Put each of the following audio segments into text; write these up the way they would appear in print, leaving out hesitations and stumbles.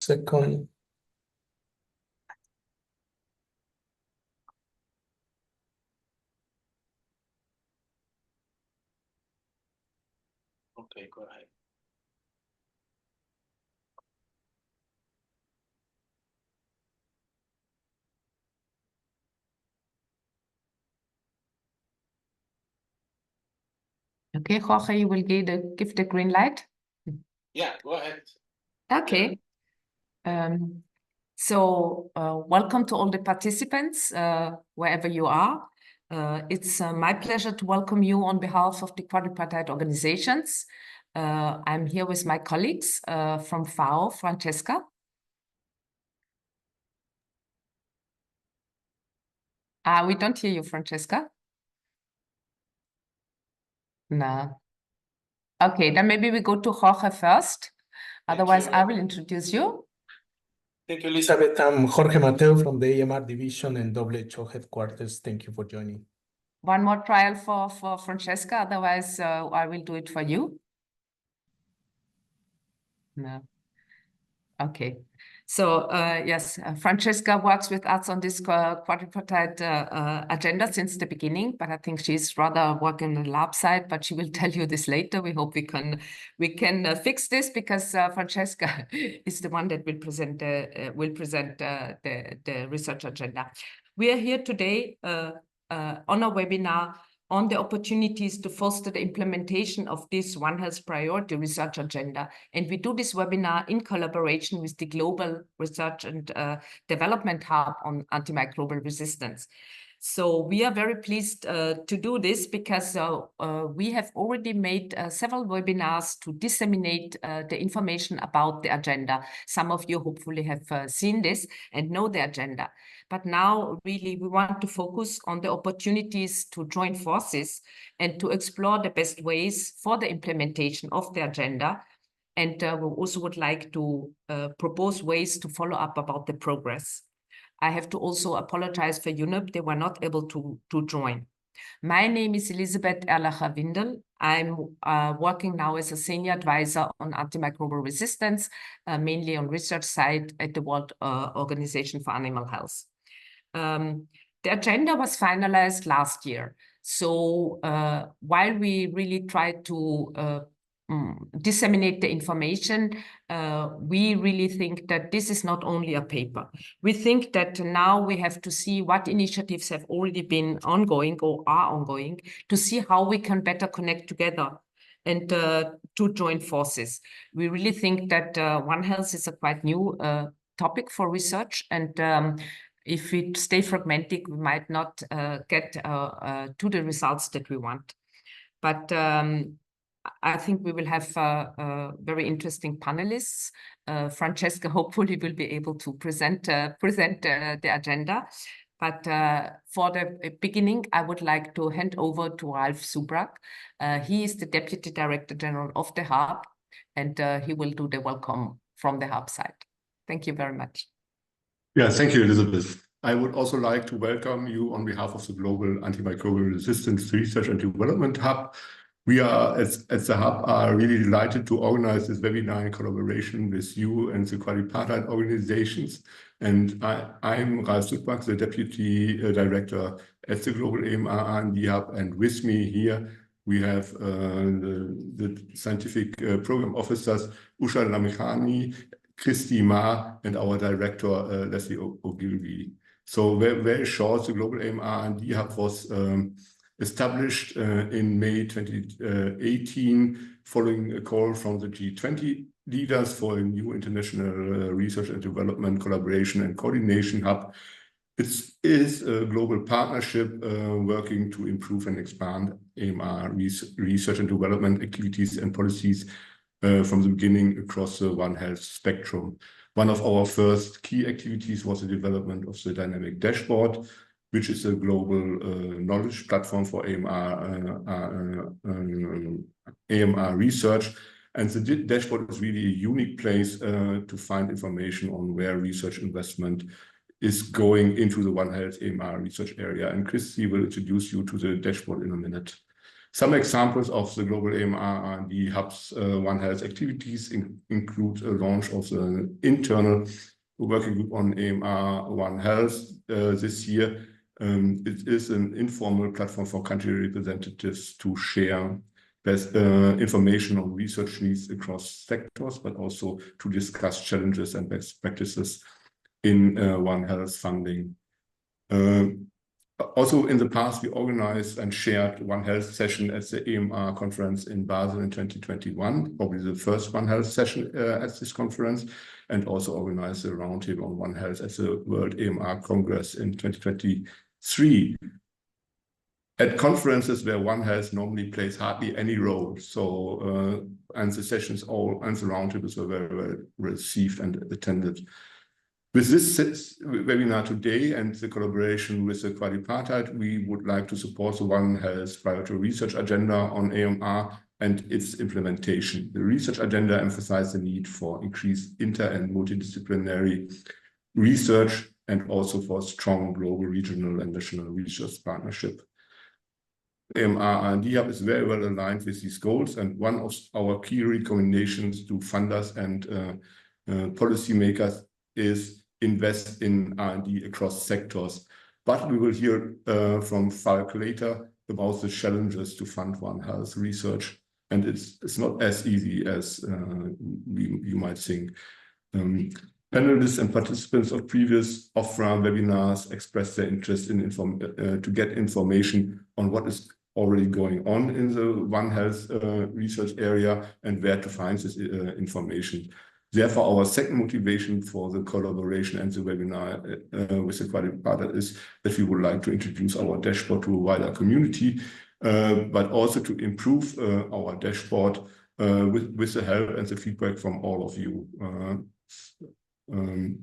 second. Okay, go ahead. Okay, Jorge, you will give the green light. Yeah, go ahead. Okay. So welcome to all the participants, wherever you are. It's my pleasure to welcome you on behalf of the quadripartite organizations. I'm here with my colleagues from FAO, Francesca. We don't hear you, Francesca. No. Okay, then maybe we go to Jorge first. Otherwise, I will introduce you. Thank you, Elizabeth. I'm Jorge Mateo from the AMR division and WHO headquarters. Thank you for joining. One more trial for Francesca. Otherwise, I will do it for you. No. Okay. So yes, Francesca works with us on this quadripartite agenda since the beginning, but I think she's rather working on the lab side, but she will tell you this later. We hope we can fix this because Francesca is the one that will present the research agenda. We are here today on a webinar on the opportunities to foster the implementation of this One Health priority research agenda. And we do this webinar in collaboration with the Global Research and Development Hub on antimicrobial resistance. So we are very pleased to do this because we have already made several webinars to disseminate the information about the agenda. Some of you hopefully have seen this and know the agenda. But now really we want to focus on the opportunities to join forces and to explore the best ways for the implementation of the agenda. And we also would like to propose ways to follow up about the progress. I have to also apologize for UNEP. They were not able to join. My name is Elisabeth Erlacher-Windel. I'm working now as a senior advisor on antimicrobial resistance, mainly on research side at the World Organization for Animal Health. The agenda was finalized last year. So while we really tried to disseminate the information, we really think that this is not only a paper. We think that now we have to see what initiatives have already been ongoing or are ongoing to see how we can better connect together and to join forces. We really think that One Health is a quite new topic for research, and if we stay fragmented, we might not get to the results that we want. But I think we will have very interesting panelists. Francesca hopefully will be able to present the agenda. But for the beginning, I would like to hand over to Ralf Subrak. He is the Deputy Director General of the Hub, and he will do the welcome from the Hub side. Thank you very much. Yeah, thank you, Elizabeth. I would also like to welcome you on behalf of the Global Antimicrobial Resistance Research and Development Hub. We are, at the Hub, are really delighted to organize this webinar in collaboration with you and the quadripartite organizations. And I'm Ralf Subrak, the Deputy Director at the Global AMR R&D Hub. And with me here, we have the scientific program officers, Usha Lamkhani, Christy Ma, and our director, Leslie Ogilvie. So very short, the Global AMR R&D Hub was established in May 2018, following a call from the G20 leaders for a new international research and development collaboration and coordination hub. It is a global partnership working to improve and expand AMR research and development activities and policies from the beginning across the One Health spectrum. One of our first key activities was the development of the dynamic dashboard, which is a global knowledge platform for AMR research. And the dashboard is really a unique place to find information on where research investment is going into the One Health AMR research area. And Christy will introduce you to the dashboard in a minute. Some examples of the global AMR R&D hubs One Health activities include a launch of the internal working group on AMR One Health this year. It is an informal platform for country representatives to share best information on research needs across sectors, but also to discuss challenges and best practices in One Health funding. Also, in the past, we organized and shared One Health session at the AMR conference in Basel in 2021, probably the first One Health session at this conference, and also organized a roundtable on One Health at the World AMR Congress in 2023. At conferences where One Health normally plays hardly any role, so and the sessions and the roundtables were very well received and attended. With this webinar today and the collaboration with the quadripartite, we would like to support the One Health priority research agenda on AMR and its implementation. The research agenda emphasizes the need for increased inter- and multidisciplinary research and also for strong global, regional, and national research partnership. AMR R&D Hub is very well aligned with these goals, and one of our key recommendations to funders and policymakers is invest in R&D across sectors. But we will hear from Falk later about the challenges to fund One Health research, and it's not as easy as you might think. Panelists and participants of previous OHPRA webinars expressed their interest in to get information on what is already going on in the One Health research area and where to find this information. Therefore, our second motivation for the collaboration and the webinar with the quadripartite is that we would like to introduce our dashboard to a wider community, but also to improve our dashboard with the help and the feedback from all of you. Given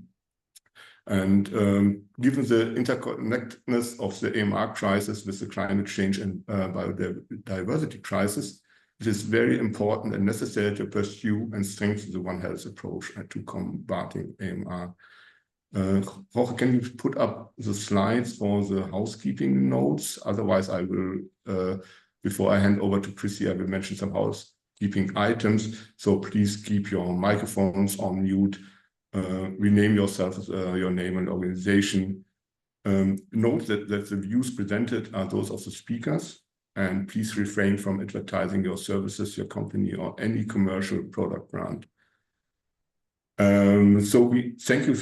the interconnectedness of the AMR crisis with the climate change and biodiversity crisis, it is very important and necessary to pursue and strengthen the One Health approach to combating AMR. Jorge, can you put up the slides for the housekeeping notes? Otherwise, I will, before I hand over to Chrissy, I will mention some housekeeping items. So please keep your microphones on mute. Rename yourself as your name and organization. Note that the views presented are those of the speakers, and please refrain from advertising your services, your company, or any commercial product brand. So we thank you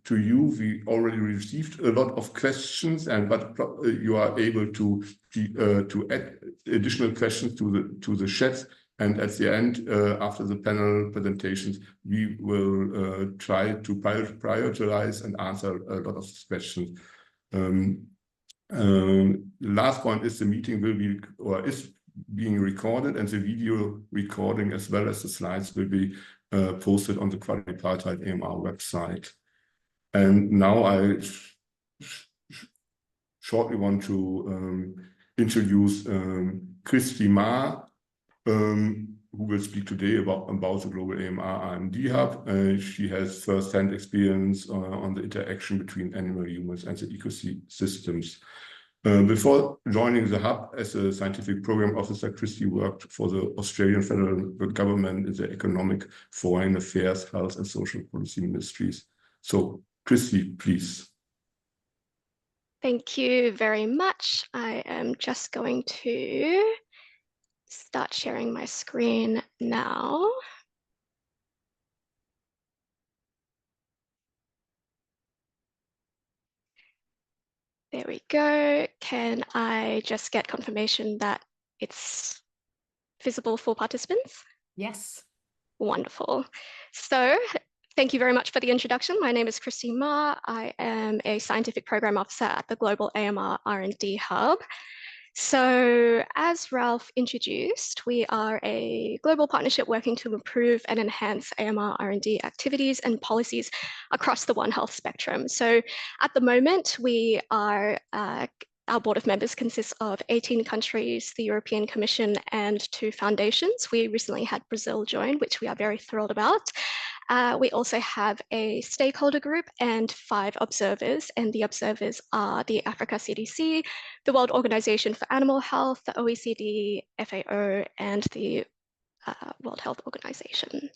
to you. We already received a lot of questions, but you are able to add additional questions to the chat. And at the end, after the panel presentations, we will try to prioritize and answer a lot of questions. The last point is the meeting will be or is being recorded, and the video recording as well as the slides will be posted on the quadripartite AMR website. And now I shortly want to introduce Christy Ma, who will speak today about the global AMR R&D Hub. She has first-hand experience on the interaction between animal, humans, and the ecosystems. Before joining the hub as a scientific program officer, Christy worked for the Australian federal government in the economic, foreign affairs, health, and social policy ministries. So, Christy, please. Thank you very much. I am just going to start sharing my screen now. There we go. Can I just get confirmation that it's visible for participants? Yes. Wonderful. So thank you very much for the introduction. My name is Christy Ma. I am a scientific program officer at the Global AMR R&D Hub. So as Ralph introduced, we are a global partnership working to improve and enhance AMR R&D activities and policies across the One Health spectrum. So at the moment, we are our board of members consists of 18 countries, the European Commission, and 2 foundations. We recently had Brazil join, which we are very thrilled about. We also have a stakeholder group and 5 observers, and the observers are the Africa CDC, the World Organization for Animal Health, the OECD, FAO, and the World Health Organization.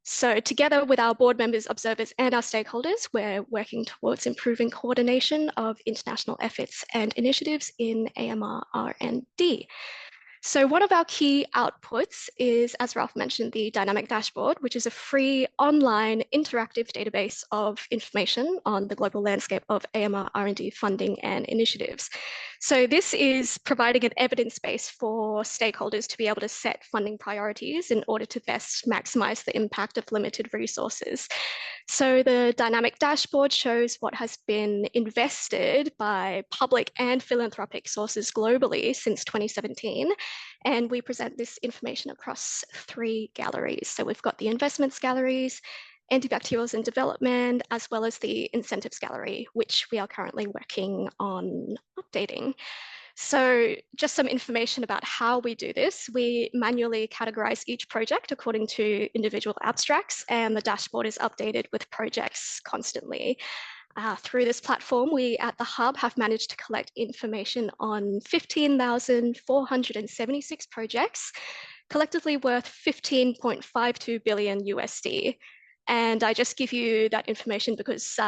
So together with our board members, observers, and our stakeholders, we're working towards improving coordination of international efforts and initiatives in AMR R&D. So one of our key outputs is, as Ralph mentioned, the dynamic dashboard, which is a free online interactive database of information on the global landscape of AMR R&D funding and initiatives. So this is providing an evidence base for stakeholders to be able to set funding priorities in order to best maximize the impact of limited resources. So the dynamic dashboard shows what has been invested by public and philanthropic sources globally since 2017. And we present this information across 3 galleries. So we've got the investments galleries, antibacterials in development, as well as the incentives gallery, which we are currently working on updating. So just some information about how we do this. We manually categorize each project according to individual abstracts, and the dashboard is updated with projects constantly. Through this platform, we at the Hub have managed to collect information on 15,476 projects, collectively worth 15.52 billion USD. And I just give you that information because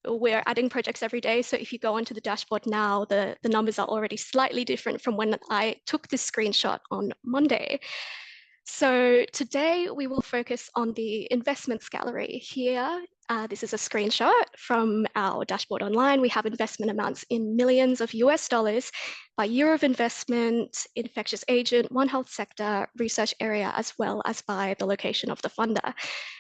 we're adding projects every day. So if you go onto the dashboard now, the numbers are already slightly different from when I took this screenshot on Monday. So today we will focus on the investments gallery here. This is a screenshot from our dashboard online. We have investment amounts in millions of US dollars by year of investment, infectious agent, One Health sector, research area, as well as by the location of the funder.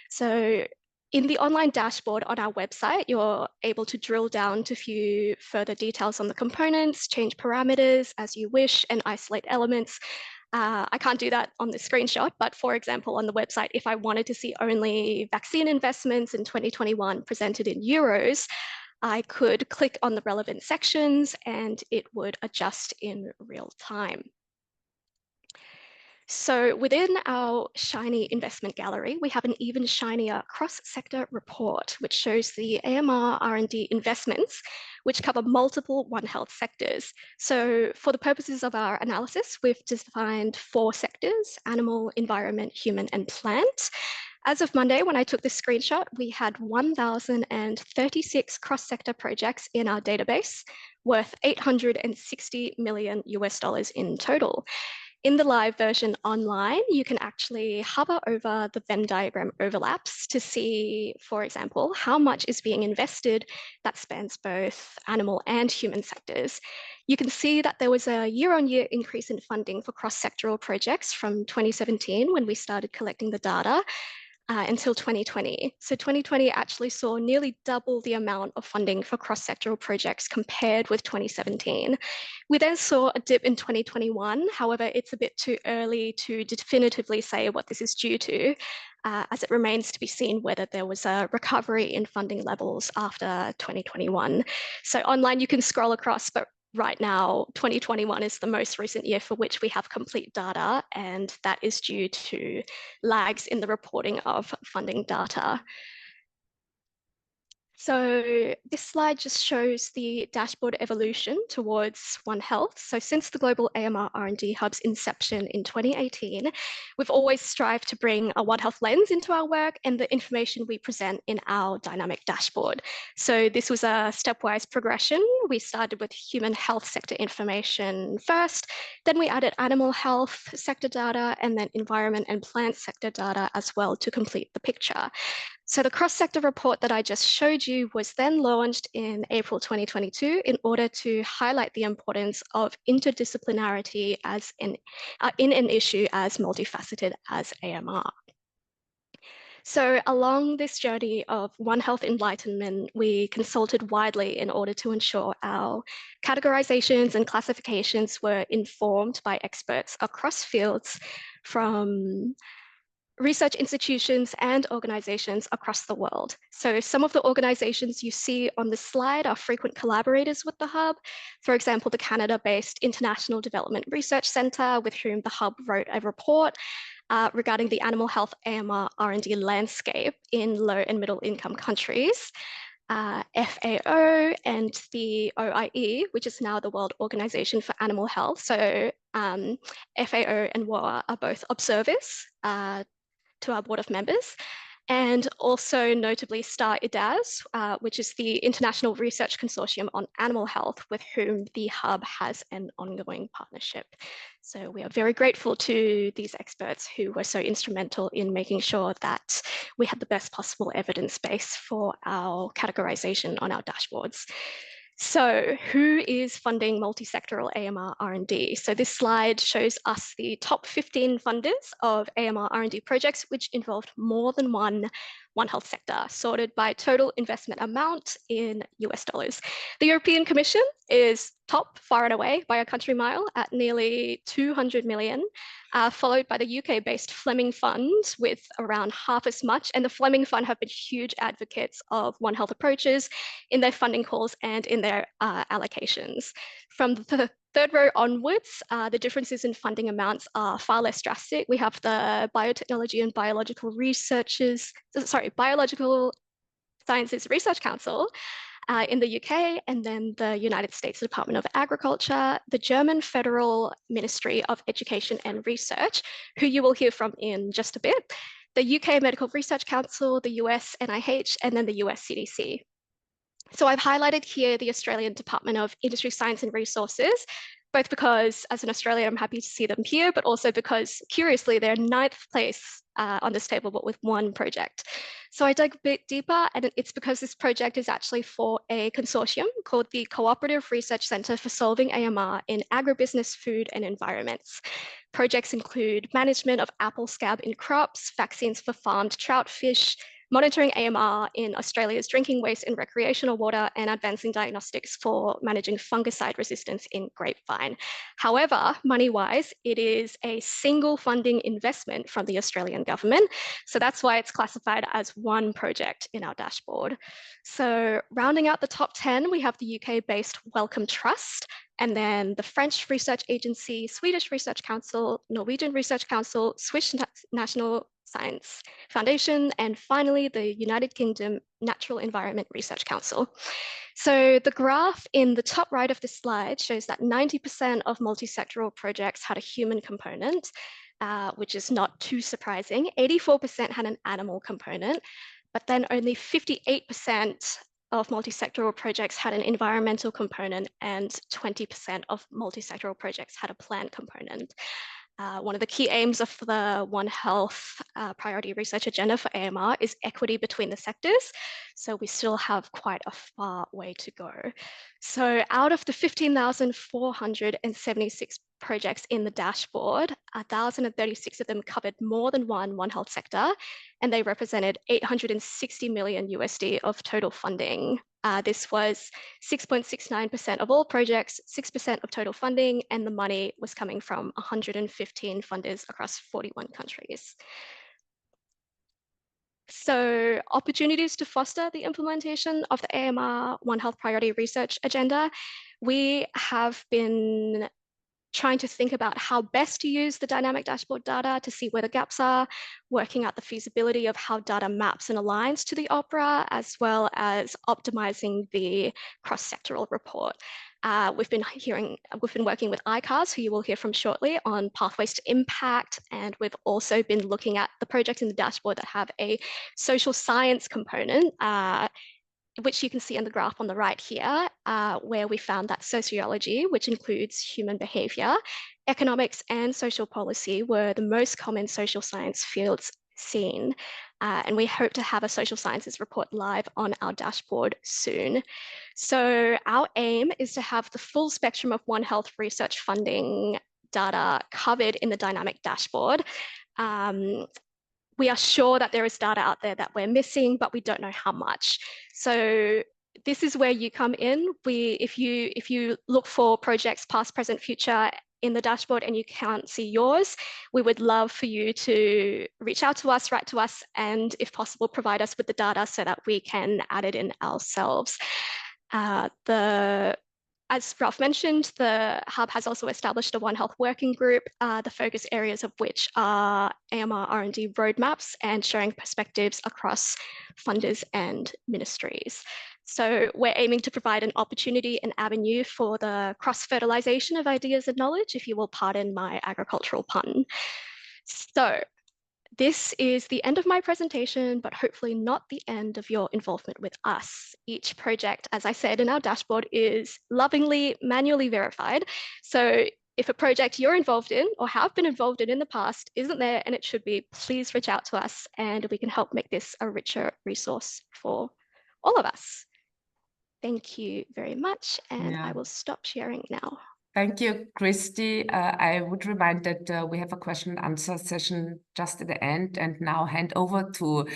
So in the online dashboard on our website, you're able to drill down to a few further details on the components, change parameters as you wish, and isolate elements. I can't do that on the screenshot, but for example, on the website, if I wanted to see only vaccine investments in 2021 presented in euros, I could click on the relevant sections and it would adjust in real time. So within our shiny investment gallery, we have an even shinier cross-sector report, which shows the AMR R&D investments, which cover multiple One Health sectors. So for the purposes of our analysis, we've defined 4 sectors: animal, environment, human, and plant. As of Monday, when I took this screenshot, we had 1,036 cross-sector projects in our database, worth 860 million US dollars in total. In the live version online, you can actually hover over the Venn diagram overlaps to see, for example, how much is being invested that spans both animal and human sectors. You can see that there was a year-on-year increase in funding for cross-sectoral projects from 2017 when we started collecting the data until 2020. So 2020 actually saw nearly double the amount of funding for cross-sectoral projects compared with 2017. We then saw a dip in 2021. However, it's a bit too early to definitively say what this is due to, as it remains to be seen whether there was a recovery in funding levels after 2021. So online you can scroll across, but right now, 2021 is the most recent year for which we have complete data, and that is due to lags in the reporting of funding data. So this slide just shows the dashboard evolution towards One Health. So since the Global AMR R&D Hub's inception in 2018, we've always strived to bring a One Health lens into our work and the information we present in our dynamic dashboard. So this was a stepwise progression. We started with human health sector information first, then we added animal health sector data, and then environment and plant sector data as well to complete the picture. So the cross-sector report that I just showed you was then launched in April 2022 in order to highlight the importance of interdisciplinarity as in an issue as multifaceted as AMR. So along this journey of One Health enlightenment, we consulted widely in order to ensure our categorizations and classifications were informed by experts across fields from research institutions and organizations across the world. So some of the organizations you see on this slide are frequent collaborators with the Hub. For example, the Canada-based International Development Research Centre, with whom the Hub wrote a report. regarding the animal health AMR R&D landscape in low and middle income countries. FAO and the OIE, which is now the World Organization for Animal Health. So FAO and WOA are both observers to our board of members. And also notably STAR-IDAS, which is the International Research Consortium on Animal Health, with whom the Hub has an ongoing partnership. So we are very grateful to these experts who were so instrumental in making sure that we had the best possible evidence base for our categorization on our dashboards. So who is funding multi-sectoral AMR R&D? So this slide shows us the top 15 funders of AMR R&D projects, which involved more than one health sector, sorted by total investment amount in US dollars. The European Commission is top far and away by a country mile at nearly 200 million, followed by the UK-based Fleming Fund with around half as much. And the Fleming Fund have been huge advocates of One Health approaches in their funding calls and in their allocations. From the third row onwards, the differences in funding amounts are far less drastic. We have the Biotechnology and Biological Sciences Research Council in the UK, and then the United States Department of Agriculture, the German Federal Ministry of Education and Research, who you will hear from in just a bit, the UK Medical Research Council, the US NIH, and then the US CDC. So I've highlighted here the Australian Department of Industry, Science and Resources, both because as an Australian, I'm happy to see them here, but also because curiously, they're 9th place on this table, but with one project. So I dug a bit deeper, and it's because this project is actually for a consortium called the Cooperative Research Centre for Solving AMR in Agribusiness, Food and Environments. Projects include management of apple scab in crops, vaccines for farmed trout fish, monitoring AMR in Australia's drinking waste and recreational water, and advancing diagnostics for managing fungicide resistance in grapevine. However, money-wise, it is a single funding investment from the Australian government. So that's why it's classified as one project in our dashboard. So rounding out the top 10, we have the UK-based Wellcome Trust, and then the French Research Agency, Swedish Research Council, Norwegian Research Council, Swiss National Science Foundation, and finally, the United Kingdom Natural Environment Research Council. So the graph in the top right of this slide shows that 90% of multi-sectoral projects had a human component, which is not too surprising. 84% had an animal component, but then only 58% of multi-sectoral projects had an environmental component, and 20% of multi-sectoral projects had a plant component. One of the key aims of the One Health priority research agenda for AMR is equity between the sectors. So we still have quite a far way to go. So out of the 15,476 projects in the dashboard, 1,036 of them covered more than one Health sector, and they represented 860 million USD of total funding. This was 6.69% of all projects, 6% of total funding, and the money was coming from 115 funders across 41 countries. So opportunities to foster the implementation of the AMR One Health priority research agenda. We have been trying to think about how best to use the dynamic dashboard data to see where the gaps are, working out the feasibility of how data maps and aligns to the OHPRA, as well as optimizing the cross-sectoral report. We've been working with ICARS, who you will hear from shortly, on pathways to impact, and we've also been looking at the projects in the dashboard that have a social science component, which you can see in the graph on the right here, where we found that sociology, which includes human behavior, economics, and social policy were the most common social science fields seen. And we hope to have a social sciences report live on our dashboard soon. So our aim is to have the full spectrum of One Health research funding data covered in the dynamic dashboard. We are sure that there is data out there that we're missing, but we don't know how much. So this is where you come in. If you look for projects past, present, future in the dashboard and you can't see yours, we would love for you to reach out to us, write to us, and if possible, provide us with the data so that we can add it in ourselves. The As Ralph mentioned, the Hub has also established a One Health working group, the focus areas of which are AMR R&D roadmaps and sharing perspectives across funders and ministries. So we're aiming to provide an opportunity and avenue for the cross-fertilization of ideas and knowledge, if you will pardon my agricultural pun. So this is the end of my presentation, but hopefully not the end of your involvement with us. Each project, as I said in our dashboard, is lovingly manually verified. So if a project you're involved in or have been involved in the past isn't there and it should be, please reach out to us and we can help make this a richer resource for all of us. Thank you very much, and I will stop sharing now. Thank you, Christy. I would remind that we have a question and answer session just at the end, and now hand over to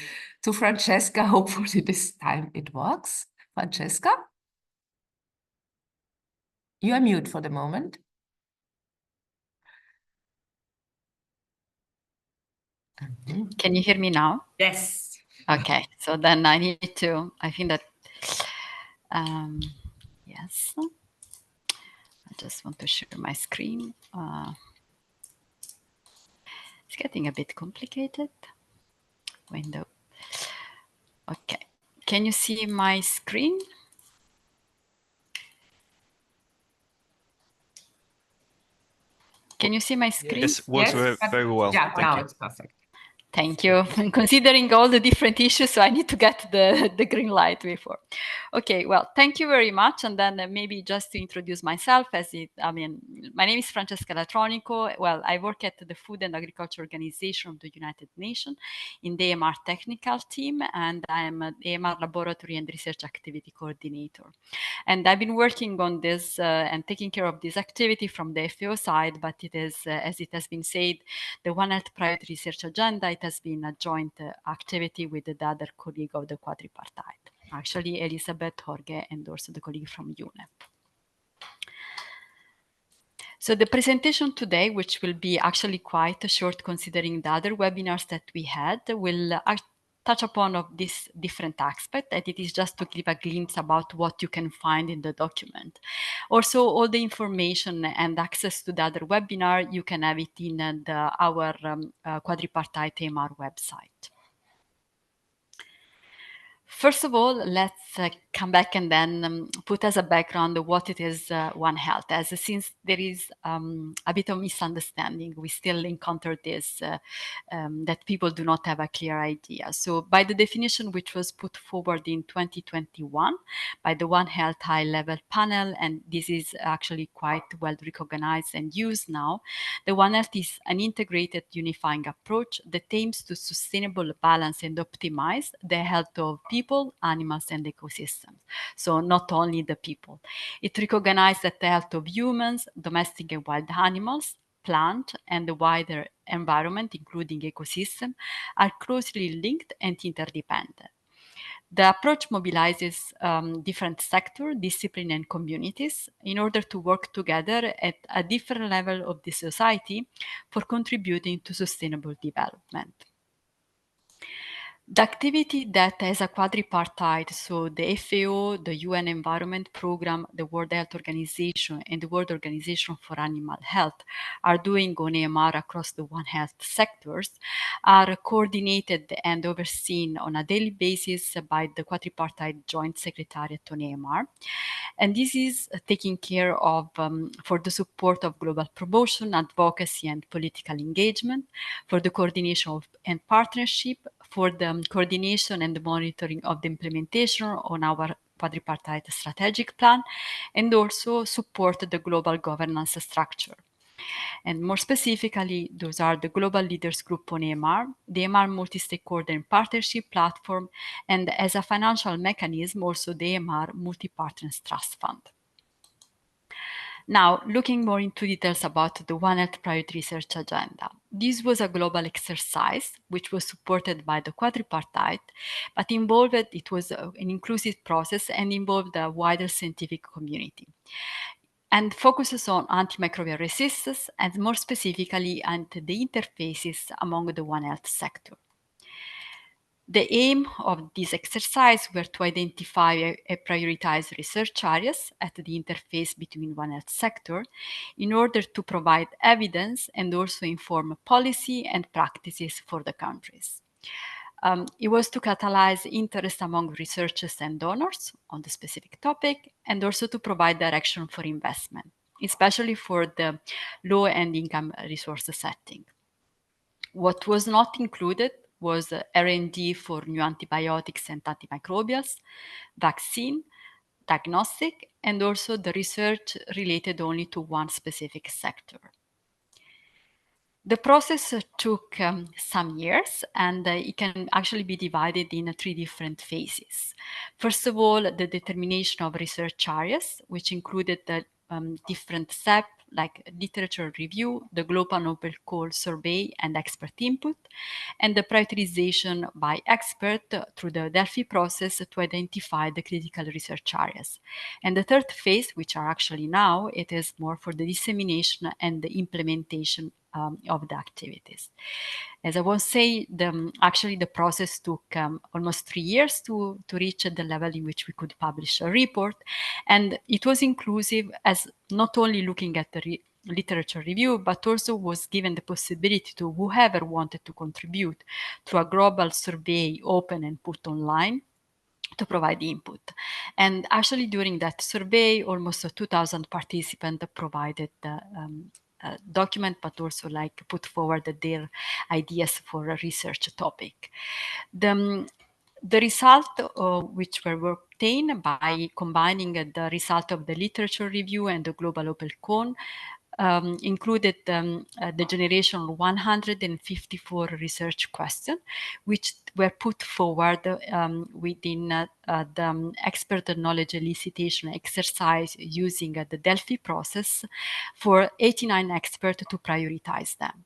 Francesca. Hopefully this time it works. Francesca? You are mute for the moment. Can you hear me now? Yes. Okay, so then I think that, yes. I just want to share my screen. It's getting a bit complicated. Window. Okay, can you see my screen? Can you see my screen? Yes, works very well. Yeah, Thank now you. it's perfect. Thank you. Considering all the different issues, so I need to get the green light before. Okay, well, thank you very much. And then maybe just to introduce myself, my name is Francesca Latronico. Well, I work at the Food and Agriculture Organization of the United Nations in the AMR technical team, and I'm an AMR Laboratory and Research Activity Coordinator. And I've been working on this and taking care of this activity from the FAO side, but it is, as it has been said, the One Health Priority Research Agenda. It has been a joint activity with the other colleague of the quadripartite, actually Elizabeth, Jorge, and also the colleague from UNEP. So the presentation today, which will be actually quite short considering the other webinars that we had, will touch upon of this different aspect, and it is just to give a glimpse about what you can find in the document. Also, all the information and access to the other webinar, you can have it in our quadripartite AMR website. First of all, let's come back and then put as a background what it is One Health, as since there is a bit of misunderstanding, we still encounter this, that people do not have a clear idea. So by the definition which was put forward in 2021 by the One Health high-level panel, and this is actually quite well recognized and used now, the One Health is an integrated unifying approach that aims to sustainable balance and optimize the health of people, animals, and ecosystems. So not only the people. It recognizes that the health of humans, domestic and wild animals, plant, and the wider environment, including ecosystem, are closely linked and interdependent. The approach mobilizes different sectors, disciplines, and communities in order to work together at a different level of the society for contributing to sustainable development. The activity that as a quadripartite, so the FAO, the UN Environment Programme, the World Health Organization, and the World Organization for Animal Health are doing on AMR across the One Health sectors, are coordinated and overseen on a daily basis by the quadripartite Joint Secretariat on AMR. And this is taking care of, for the support of global promotion, advocacy, and political engagement, for the coordination of, and partnership, for the coordination and the monitoring of the implementation on our quadripartite strategic plan, and also support the global governance structure. And more specifically, those are the Global Leaders Group on AMR, the AMR Multi-Stakeholder and Partnership Platform, and as a financial mechanism, also the AMR Multi-Partners Trust Fund. Now, looking more into details about the One Health Priority Research Agenda. This was a global exercise which was supported by the quadripartite, but it was an inclusive process and involved a wider scientific community, and focuses on antimicrobial resistance and more specifically on the interfaces among the One Health sector. The aim of this exercise were to identify and prioritize research areas at the interface between One Health sector in order to provide evidence and also inform policy and practices for the countries. It was to catalyze interest among researchers and donors on the specific topic, and also to provide direction for investment, especially for the low and income resource setting. What was not included was R&D for new antibiotics and antimicrobials, vaccine, diagnostic, and also the research related only to one specific sector. The process took some years, and it can actually be divided in 3 different phases. First of all, the determination of research areas, which included the different steps like literature review, the global open call survey and expert input, and the prioritization by expert through the Delphi process to identify the critical research areas. And the third phase, which are actually now, it is more for the dissemination and the implementation of the activities. As I was saying, actually the process took almost 3 years to reach the level in which we could publish a report. And it was inclusive as not only looking at the literature review, but also was given the possibility to whoever wanted to contribute to a global survey, open and put online, to provide input. And actually during that survey, almost 2,000 participants provided document, but also like put forward their ideas for a research topic. The result which were obtained by combining the result of the literature review and the global open call included the generation of 154 research questions, which were put forward within the expert knowledge elicitation exercise using the Delphi process for 89 experts to prioritize them.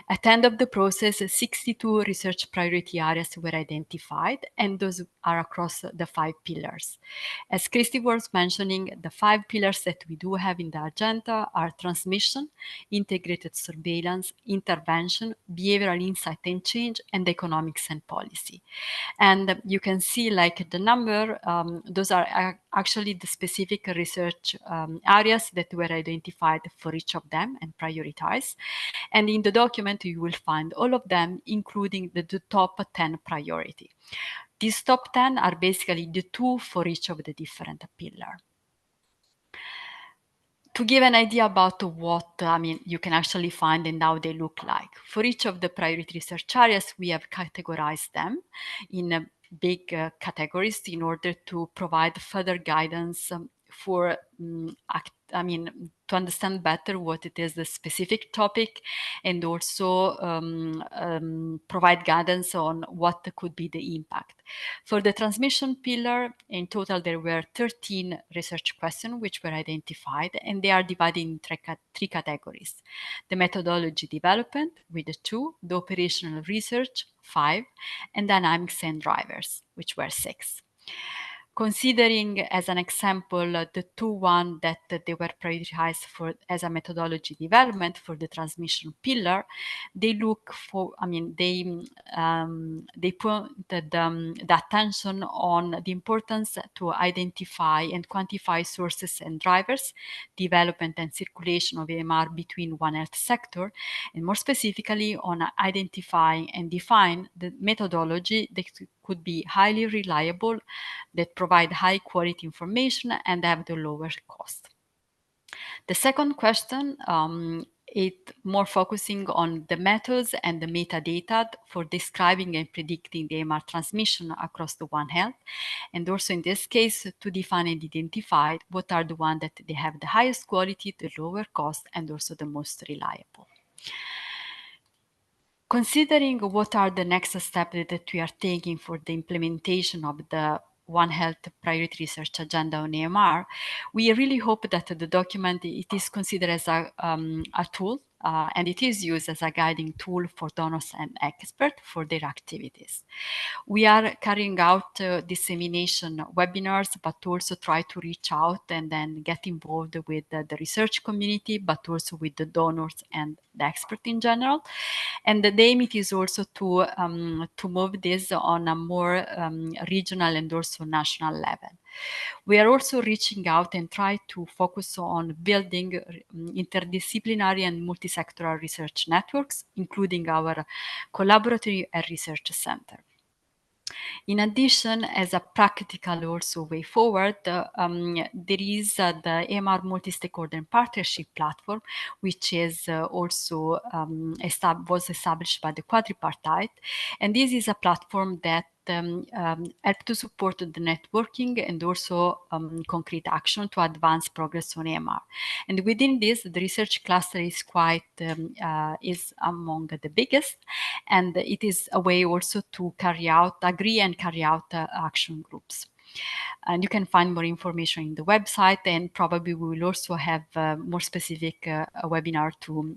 At the end of the process, 62 research priority areas were identified, and those are across the 5 pillars. As Christy was mentioning, the 5 pillars that we do have in the agenda are transmission, integrated surveillance, intervention, behavioral insight and change, and economics and policy. And you can see like the number, those are actually the specific research areas that were identified for each of them and prioritized. And in the document, you will find all of them, including the top 10 priority. These top 10 are basically the 2 for each of the different pillars. To give an idea about what you can actually find and how they look like. For each of the priority research areas, we have categorized them in big categories in order to provide further guidance for to understand better what it is, the specific topic, and also provide guidance on what could be the impact. For the transmission pillar, in total, there were 13 research questions which were identified, and they are divided in 3 categories. The methodology development with 2, the operational research 5, and dynamics and drivers, which were 6. Considering as an example the 2 that they were prioritized for as a methodology development for the transmission pillar, they look for, they put the attention on the importance to identify and quantify sources and drivers, development and circulation of AMR between One Health sector, and more specifically on identifying and define the methodology that could be highly reliable, that provide high quality information and have the lower cost. The second question is more focusing on the methods and the metadata for describing and predicting the AMR transmission across the One Health, and also in this case to define and identify what are the ones that they have the highest quality, the lower cost, and also the most reliable. Considering what are the next steps that we are taking for the implementation of the One Health Priority Research Agenda on AMR, we really hope that the document it is considered as a tool and it is used as a guiding tool for donors and experts for their activities. We are carrying out dissemination webinars, but also try to reach out and then get involved with the research community, but also with the donors and the expert in general. And the aim it is also to move this on a more regional and also national level. We are also reaching out and try to focus on building interdisciplinary and multi-sectoral research networks, including our collaborative research center. In addition, as a practical also way forward, there is the AMR multi-stakeholder partnership platform, which is also was established by the quadripartite. And this is a platform that help to support the networking and also concrete action to advance progress on AMR. And within this, the research cluster is quite is among the biggest, and it is a way also to agree and carry out action groups. And you can find more information in the website, and probably we will also have more specific webinar to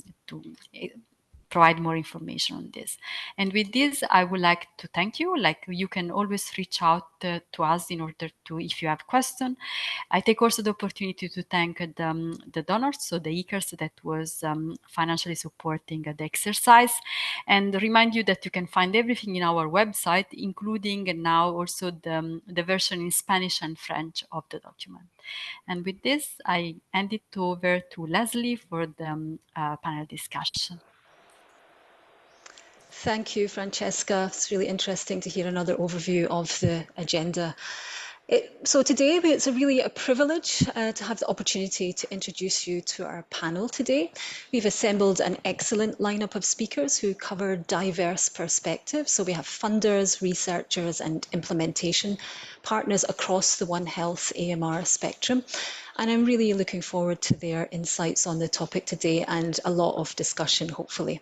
provide more information on this. And with this, I would like to thank you. Like, you can always reach out to us in order to, if you have questions. I take also the opportunity to thank the donors, so the ICARS that was financially supporting the exercise, and remind you that you can find everything in our website, including now also the version in Spanish and French of the document. And with this, I hand it over to Leslie for the panel discussion. Thank you, Francesca. It's really interesting to hear another overview of the agenda. So today, it's really a privilege to have the opportunity to introduce you to our panel today. We've assembled an excellent lineup of speakers who cover diverse perspectives. So we have funders, researchers, and implementation partners across the One Health AMR spectrum. And I'm really looking forward to their insights on the topic today and a lot of discussion, hopefully.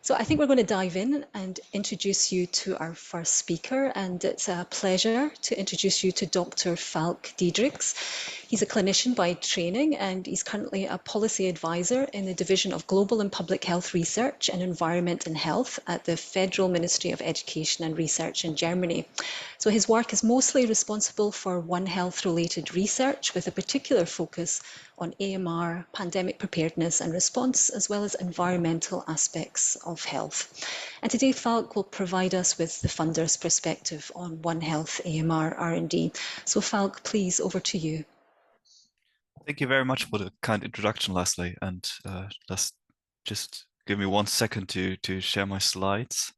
So I think we're going to dive in and introduce you to our first speaker, and it's a pleasure to introduce you to Dr. Falk Diedrichs. He's a clinician by training, and he's currently a policy advisor in the Division of Global and Public Health Research and Environment and Health at the Federal Ministry of Education and Research in Germany. So his work is mostly responsible for One Health related research, with a particular focus on AMR, pandemic preparedness and response, as well as environmental aspects of health. And today, Falk will provide us with the funder's perspective on One Health AMR R&D. So Falk, please, over to you. Thank you very much for the kind introduction, Leslie. And just give me 1 second to share my slides.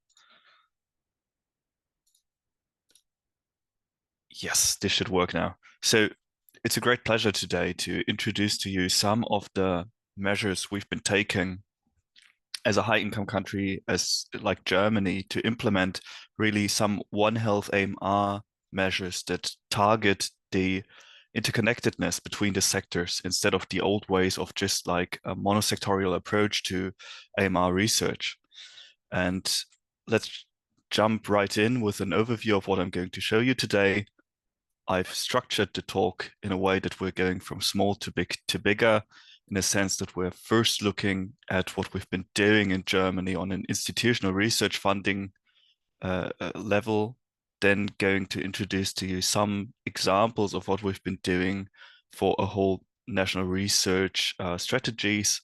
Yes, this should work now. So it's a great pleasure today to introduce to you some of the measures we've been taking as a high-income country, as like Germany, to implement really some One Health AMR measures that target the interconnectedness between the sectors instead of the old ways of just like a monosectorial approach to AMR research. And let's jump right in with an overview of what I'm going to show you today. I've structured the talk in a way that we're going from small to big to bigger, in a sense that we're first looking at what we've been doing in Germany on an institutional research funding level, then going to introduce to you some examples of what we've been doing for a whole national research strategies,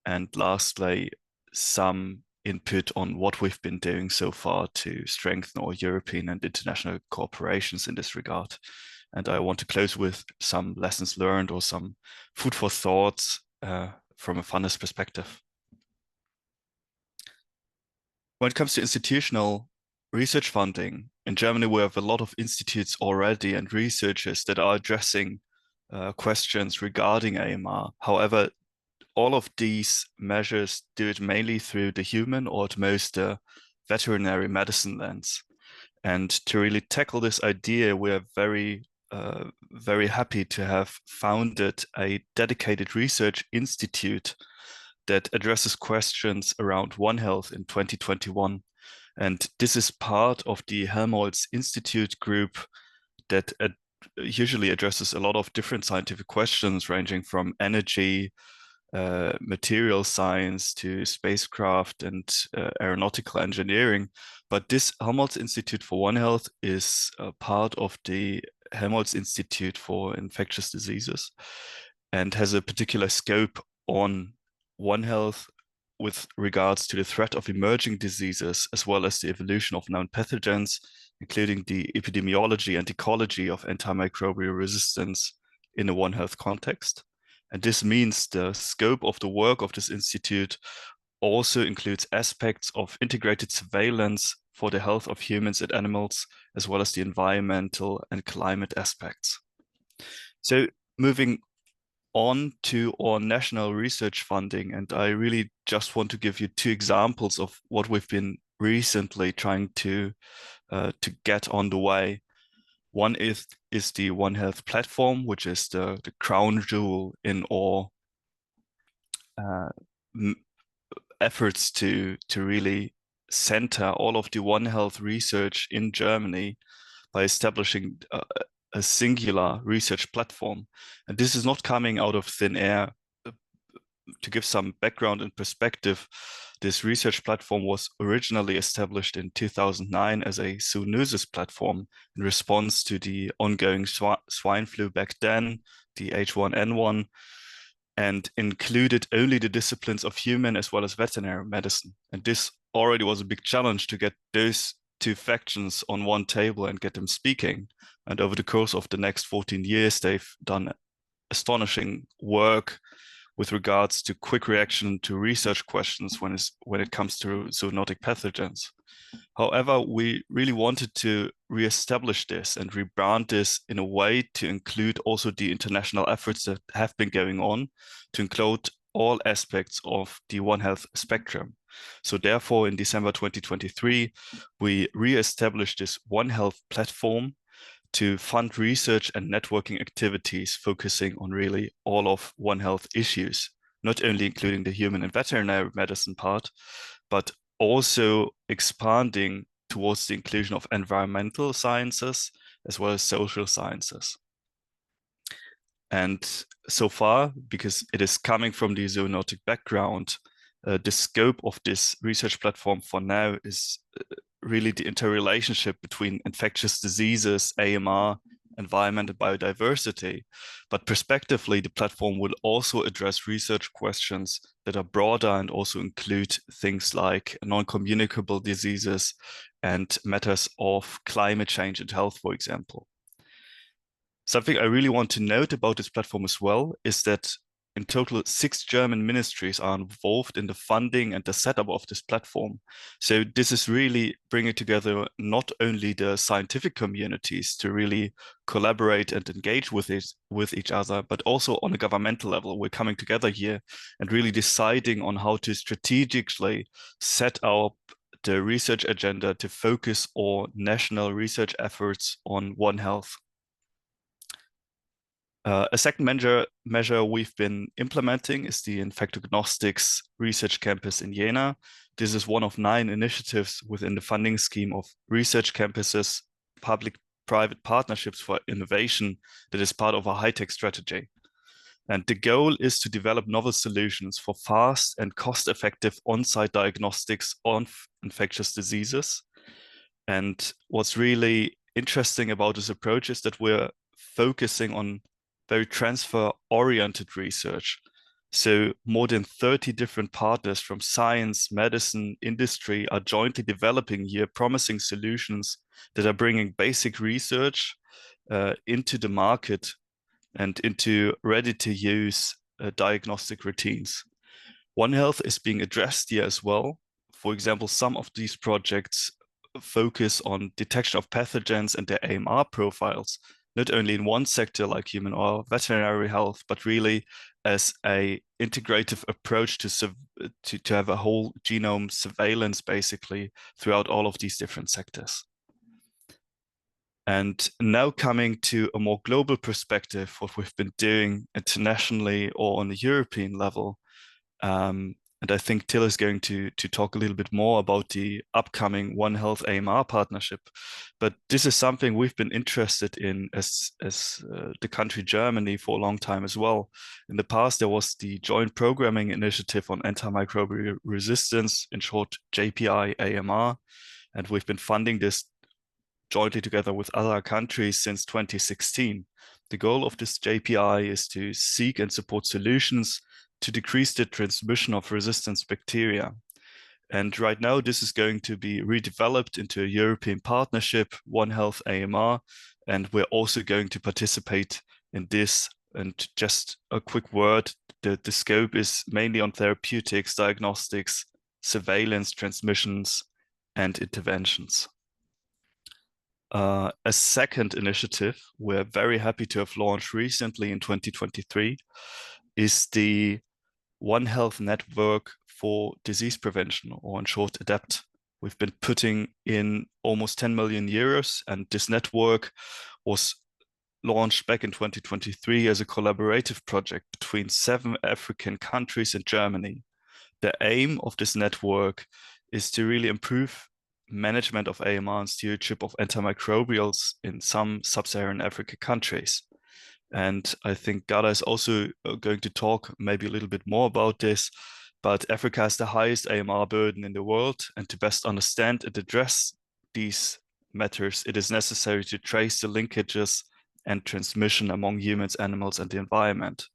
and lastly, some input on what we've been doing so far to strengthen our European and international cooperations in this regard. And I want to close with some lessons learned or some food for thoughts from a funder's perspective. When it comes to institutional research funding, in Germany, we have a lot of institutes already and researchers that are addressing questions regarding AMR. However, all of these measures do it mainly through the human or at most the veterinary medicine lens. And to really tackle this idea, we are very happy to have founded a dedicated research institute that addresses questions around One Health in 2021. And this is part of the Helmholtz Institute group that usually addresses a lot of different scientific questions ranging from energy, material science to spacecraft and aeronautical engineering. But this Helmholtz Institute for One Health is part of the Helmholtz Institute for Infectious Diseases and has a particular scope on One Health, with regards to the threat of emerging diseases, as well as the evolution of known pathogens, including the epidemiology and ecology of antimicrobial resistance in a One Health context. And this means the scope of the work of this institute also includes aspects of integrated surveillance for the health of humans and animals, as well as the environmental and climate aspects. So moving on to our national research funding, and I really just want to give you two examples of what we've been recently trying to get on the way. One is the One Health platform, which is the crown jewel in our efforts to really center all of the One Health research in Germany by establishing a singular research platform. And this is not coming out of thin air. To give some background and perspective, this research platform was originally established in 2009 as a zoonosis platform in response to the ongoing swine flu back then, the H1N1, and included only the disciplines of human as well as veterinary medicine. And this already was a big challenge to get those two factions on one table and get them speaking. And over the course of the next 14 years, they've done astonishing work with regards to quick reaction to research questions when it comes to zoonotic pathogens. However, we really wanted to reestablish this and rebrand this in a way to include also the international efforts that have been going on, to include all aspects of the One Health spectrum. So therefore, in December 2023, we re-established this One Health platform to fund research and networking activities focusing on really all of One Health issues, not only including the human and veterinary medicine part, but also expanding towards the inclusion of environmental sciences as well as social sciences. And so far, because it is coming from the zoonotic background, the scope of this research platform for now is really the interrelationship between infectious diseases, AMR, environment, and biodiversity. But prospectively, the platform will also address research questions that are broader and also include things like non-communicable diseases and matters of climate change and health, for example. Something I really want to note about this platform as well is that in total, 6 German ministries are involved in the funding and the setup of this platform. So this is really bringing together not only the scientific communities to really collaborate and engage with each other, but also on a governmental level. We're coming together here and really deciding on how to strategically set up the research agenda to focus our national research efforts on One Health. A second measure we've been implementing is the Infectognostics Research Campus in Jena. This is one of 9 initiatives within the funding scheme of research campuses, public-private partnerships for innovation that is part of a high-tech strategy. And the goal is to develop novel solutions for fast and cost-effective on-site diagnostics on infectious diseases. And what's really interesting about this approach is that we're focusing on very transfer-oriented research. So more than 30 different partners from science, medicine, industry are jointly developing here promising solutions that are bringing basic research into the market and into ready-to-use diagnostic routines. One Health is being addressed here as well. For example, some of these projects focus on detection of pathogens and their AMR profiles, not only in one sector like human or veterinary health, but really as an integrative approach to have a whole genome surveillance basically throughout all of these different sectors. And now coming to a more global perspective, what we've been doing internationally or on a European level. And I think Till is going to talk a little bit more about the upcoming One Health AMR partnership. But this is something we've been interested in as the country Germany for a long time as well. In the past, there was the Joint Programming Initiative on Antimicrobial Resistance, in short, JPI AMR. And we've been funding this jointly together with other countries since 2016. The goal of this JPI is to seek and support solutions to decrease the transmission of resistant bacteria. And right now, this is going to be redeveloped into a European partnership, One Health AMR, and we're also going to participate in this. And just a quick word, the scope is mainly on therapeutics, diagnostics, surveillance, transmissions, and interventions. A second initiative we're very happy to have launched recently in 2023 is the One Health Network for Disease Prevention, or in short, ADAPT. We've been putting in almost 10 million euros, and this network was launched back in 2023 as a collaborative project between 7 African countries and Germany. The aim of this network is to really improve management of AMR and stewardship of antimicrobials in some sub-Saharan Africa countries. And I think Gada is also going to talk maybe a little bit more about this, but Africa has the highest AMR burden in the world, and to best understand and address these matters, it is necessary to trace the linkages and transmission among humans, animals, and the environment.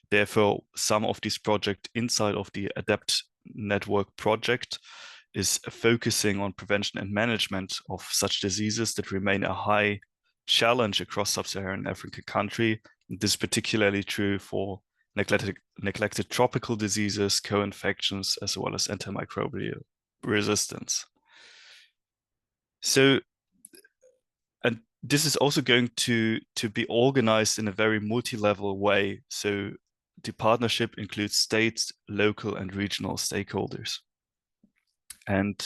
Therefore, some of these projects inside of the ADAPT network project is focusing on prevention and management of such diseases that remain a high challenge across sub-Saharan African country. This is particularly true for neglected tropical diseases, co-infections, as well as antimicrobial resistance. So, and this is also going to be organized in a very multi-level way. So the partnership includes states, local, and regional stakeholders. And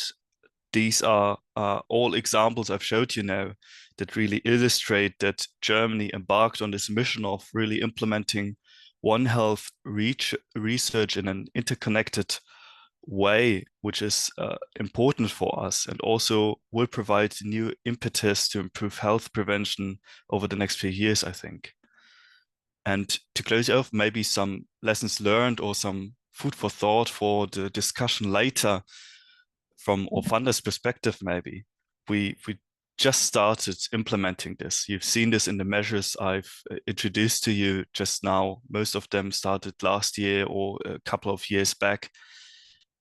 these are all examples I've showed you now that really illustrate that Germany embarked on this mission of really implementing One Health research in an interconnected way, which is important for us and also will provide new impetus to improve health prevention over the next few years, I think. And to close off, maybe some lessons learned or some food for thought for the discussion later from Orfanda's perspective, maybe. We just started implementing this. You've seen this in the measures I've introduced to you just now. Most of them started last year or a couple of years back.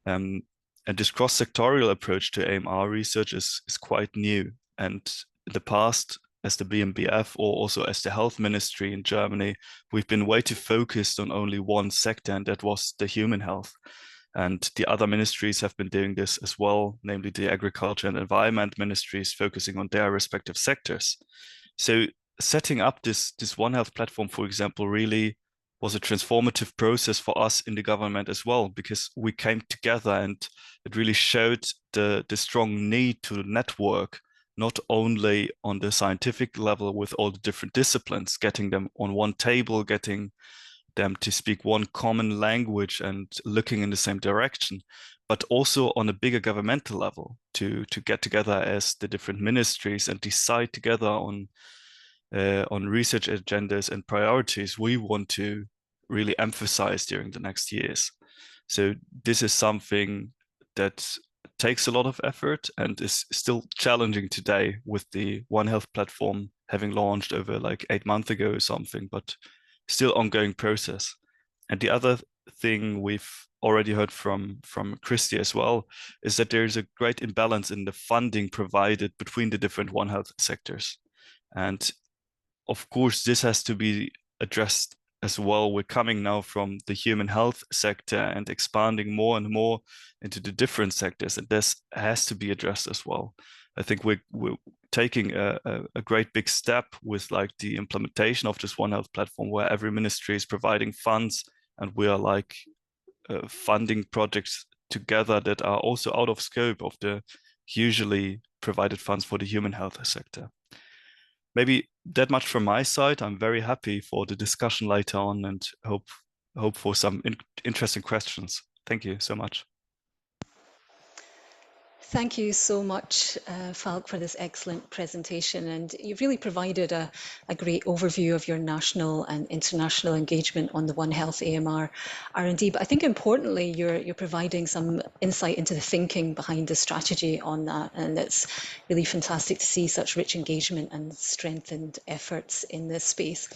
And this cross-sectorial approach to AMR research is quite new. And in the past, as the BMBF or also as the health ministry in Germany, we've been way too focused on only one sector, and that was the human health. And the other ministries have been doing this as well, namely the agriculture and environment ministries, focusing on their respective sectors. So setting up this One Health platform, for example, really was a transformative process for us in the government as well, because we came together and it really showed the strong need to network, not only on the scientific level with all the different disciplines, getting them on one table, getting them to speak one common language and looking in the same direction, but also on a bigger governmental level to get together as the different ministries and decide together on research agendas and priorities we want to really emphasize during the next years. So this is something that takes a lot of effort and is still challenging today with the One Health platform having launched over like 8 months ago or something, but still ongoing process. And the other thing we've already heard from Christy as well is that there is a great imbalance in the funding provided between the different One Health sectors. And of course, this has to be addressed as well. We're coming now from the human health sector and expanding more and more into the different sectors, and this has to be addressed as well. I think we're taking a great big step with like the implementation of this One Health platform, where every ministry is providing funds, and we are like funding projects together that are also out of scope of the usually provided funds for the human health sector. Maybe that much from my side. I'm very happy for the discussion later on and hope for some interesting questions. Thank you so much. Thank you so much, Falk, for this excellent presentation. And you've really provided a great overview of your national and international engagement on the One Health AMR R&D. But I think importantly, you're providing some insight into the thinking behind the strategy on that. And it's really fantastic to see such rich engagement and strengthened efforts in this space.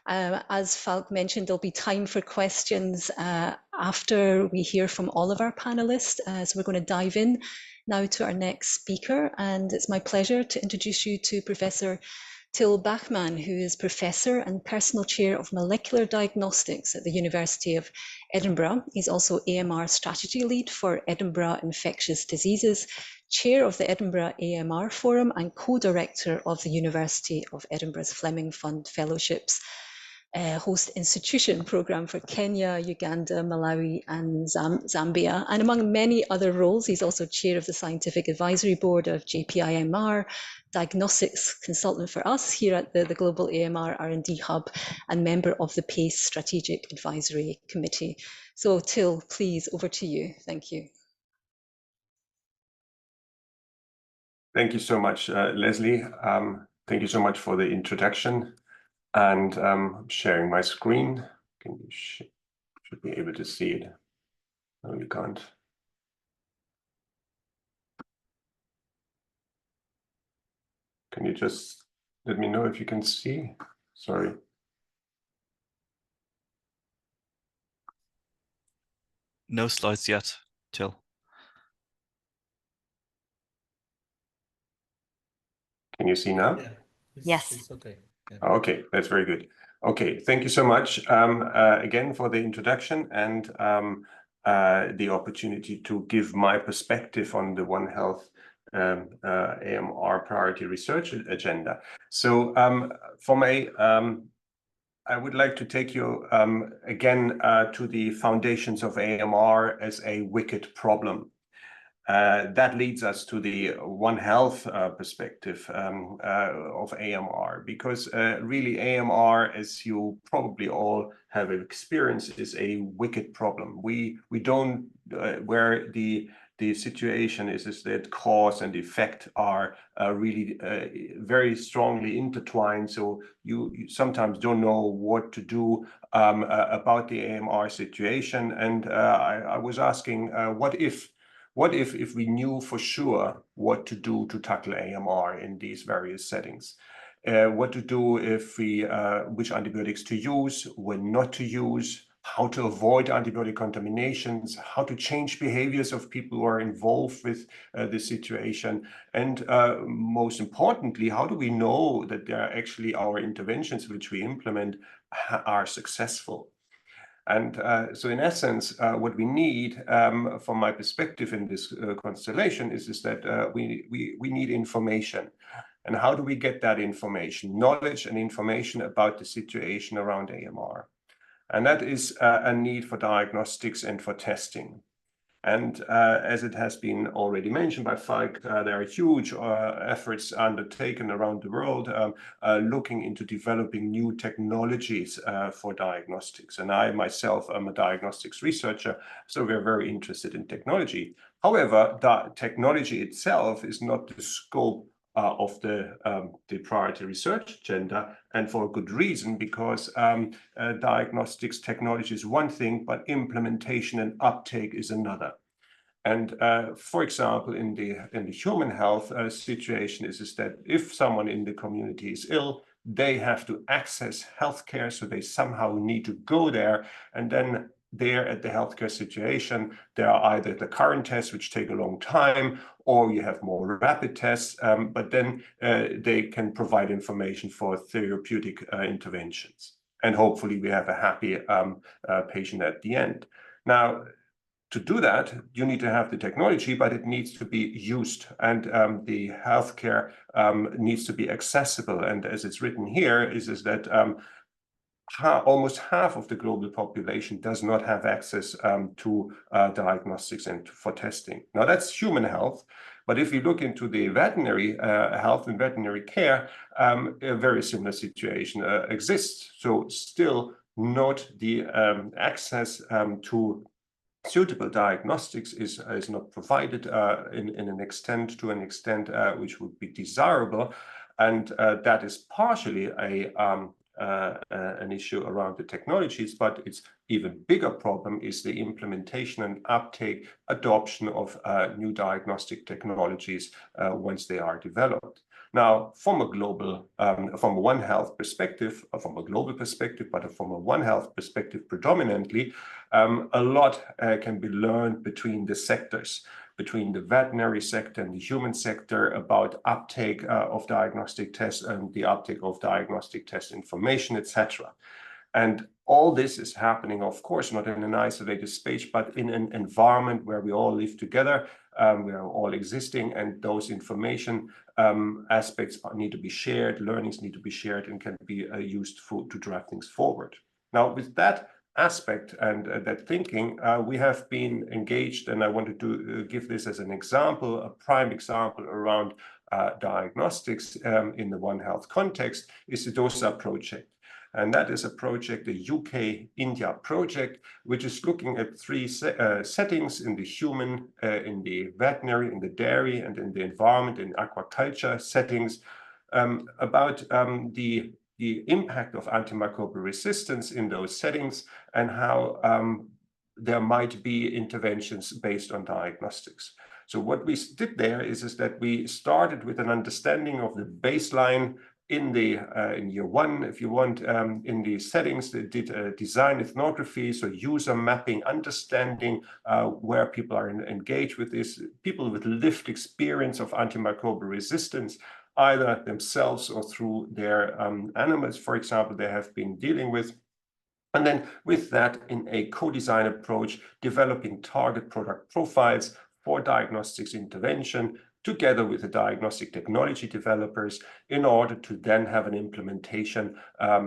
As Falk mentioned, there'll be time for questions after we hear from all of our panelists. So we're going to dive in now to our next speaker, and it's my pleasure to introduce you to Professor Till Bachmann, who is Professor and Personal Chair of Molecular Diagnostics at the University of Edinburgh. He's also AMR Strategy Lead for Edinburgh Infectious Diseases, Chair of the Edinburgh AMR Forum, and Co-Director of the University of Edinburgh's Fleming Fund Fellowships host institution program for Kenya, Uganda, Malawi, and Zambia. And among many other roles, he's also chair of the Scientific Advisory Board of JPIMR, diagnostics consultant for us here at the Global AMR R&D Hub, and member of the PACE Strategic Advisory Committee. So Till, please, over to you. Thank you. Thank you so much, Leslie. Thank you so much for the introduction. And sharing my screen. Can you should be able to see it? No, you can't. Can you just let me know if you can see? Sorry. No slides yet, Till. Can you see now? Yeah. Yes. It's okay. Yeah. Okay, that's very good. Okay, thank you so much again for the introduction and the opportunity to give my perspective on the One Health AMR priority research agenda. So I would like to take you again to the foundations of AMR as a wicked problem. That leads us to the One Health perspective of AMR, because really AMR, as you probably all have experienced, is a wicked problem. We don't where the situation is that cause and effect are really very strongly intertwined. So you sometimes don't know what to do about the AMR situation. And I was asking, what if we knew for sure what to do to tackle AMR in these various settings? What to do if which antibiotics to use, when not to use, how to avoid antibiotic contaminations, how to change behaviors of people who are involved with the situation, and most importantly, how do we know that actually our interventions which we implement are successful? And so in essence, what we need, from my perspective in this constellation, is that we need information. And how do we get that information? Knowledge and information about the situation around AMR. And that is a need for diagnostics and for testing. And as it has been already mentioned by Falk, there are huge efforts undertaken around the world looking into developing new technologies for diagnostics. And I myself am a diagnostics researcher, so we're very interested in technology. However, the technology itself is not the scope of the priority research agenda, and for a good reason, because diagnostics technology is one thing, but implementation and uptake is another. And for example, in the human health situation is that if someone in the community is ill, they have to access healthcare, so they somehow need to go there, and then there at the healthcare situation, there are either the current tests, which take a long time, or you have more rapid tests, but then they can provide information for therapeutic interventions. And hopefully we have a happy patient at the end. Now, to do that, you need to have the technology, but it needs to be used, and the healthcare needs to be accessible. And as it's written here, is that almost half of the global population does not have access to diagnostics and for testing. Now that's human health, but if you look into the veterinary health and veterinary care, a very similar situation exists. So still not the access to suitable diagnostics is not provided in an extent which would be desirable, and that is partially an issue around the technologies, but its even bigger problem is the implementation and uptake, adoption of new diagnostic technologies once they are developed. Now, from a global, from a One Health perspective, from a global perspective, but from a One Health perspective predominantly, a lot can be learned between the sectors, between the veterinary sector and the human sector about uptake of diagnostic tests and the uptake of diagnostic test information, etc. And all this is happening, of course, not in an isolated space, but in an environment where we all live together, we are all existing, and those information aspects need to be shared, learnings need to be shared, and can be used to drive things forward. Now, with that aspect and that thinking, we have been engaged, and I wanted to give this as an example, a prime example around diagnostics in the One Health context, is the DOSA project. And that is a project, the UK-India project, which is looking at three settings in the human, in the veterinary, in the dairy, and in the environment, in aquaculture settings, about the impact of antimicrobial resistance in those settings and how there might be interventions based on diagnostics. So what we did there is that we started with an understanding of the baseline in year one, if you want, in the settings. They did design ethnography, so user mapping, understanding where people are engaged with this, people with lived experience of antimicrobial resistance, either themselves or through their animals, for example, they have been dealing with. And then with that, in a co-design approach, developing target product profiles for diagnostics intervention, together with the diagnostic technology developers, in order to then have an implementation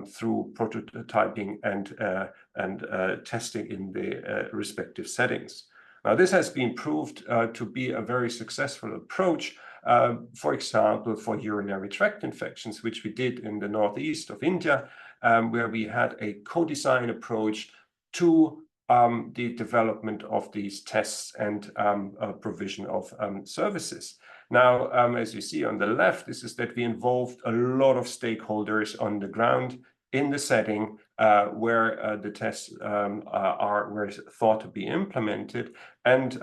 through prototyping and testing in the respective settings. Now, this has been proved to be a very successful approach, for example, for urinary tract infections, which we did in the northeast of India, where we had a co-design approach to the development of these tests and provision of services. Now, as you see on the left, this is that we involved a lot of stakeholders on the ground in the setting where the tests were thought to be implemented. And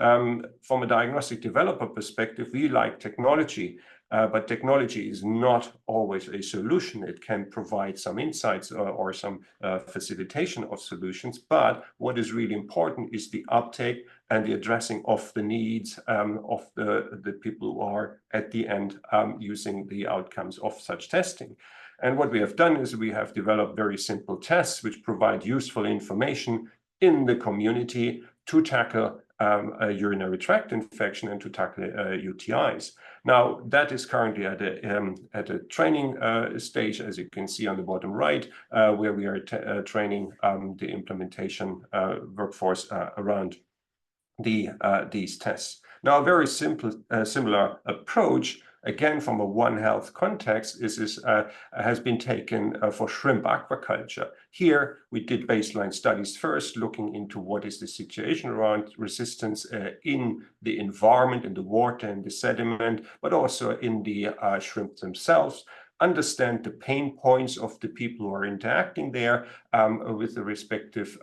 from a diagnostic developer perspective, we like technology. But technology is not always a solution. It can provide some insights or some facilitation of solutions. But what is really important is the uptake and the addressing of the needs of the people who are at the end using the outcomes of such testing. And what we have done is we have developed very simple tests which provide useful information in the community to tackle a urinary tract infection and to tackle UTIs. Now, that is currently at a training stage, as you can see on the bottom right, where we are training the implementation workforce around these tests. Now, a very simple, similar approach, again from a One Health context, has been taken for shrimp aquaculture. Here, we did baseline studies first, looking into what is the situation around resistance in the environment, in the water, in the sediment, but also in the shrimp themselves. Understand the pain points of the people who are interacting there with the respective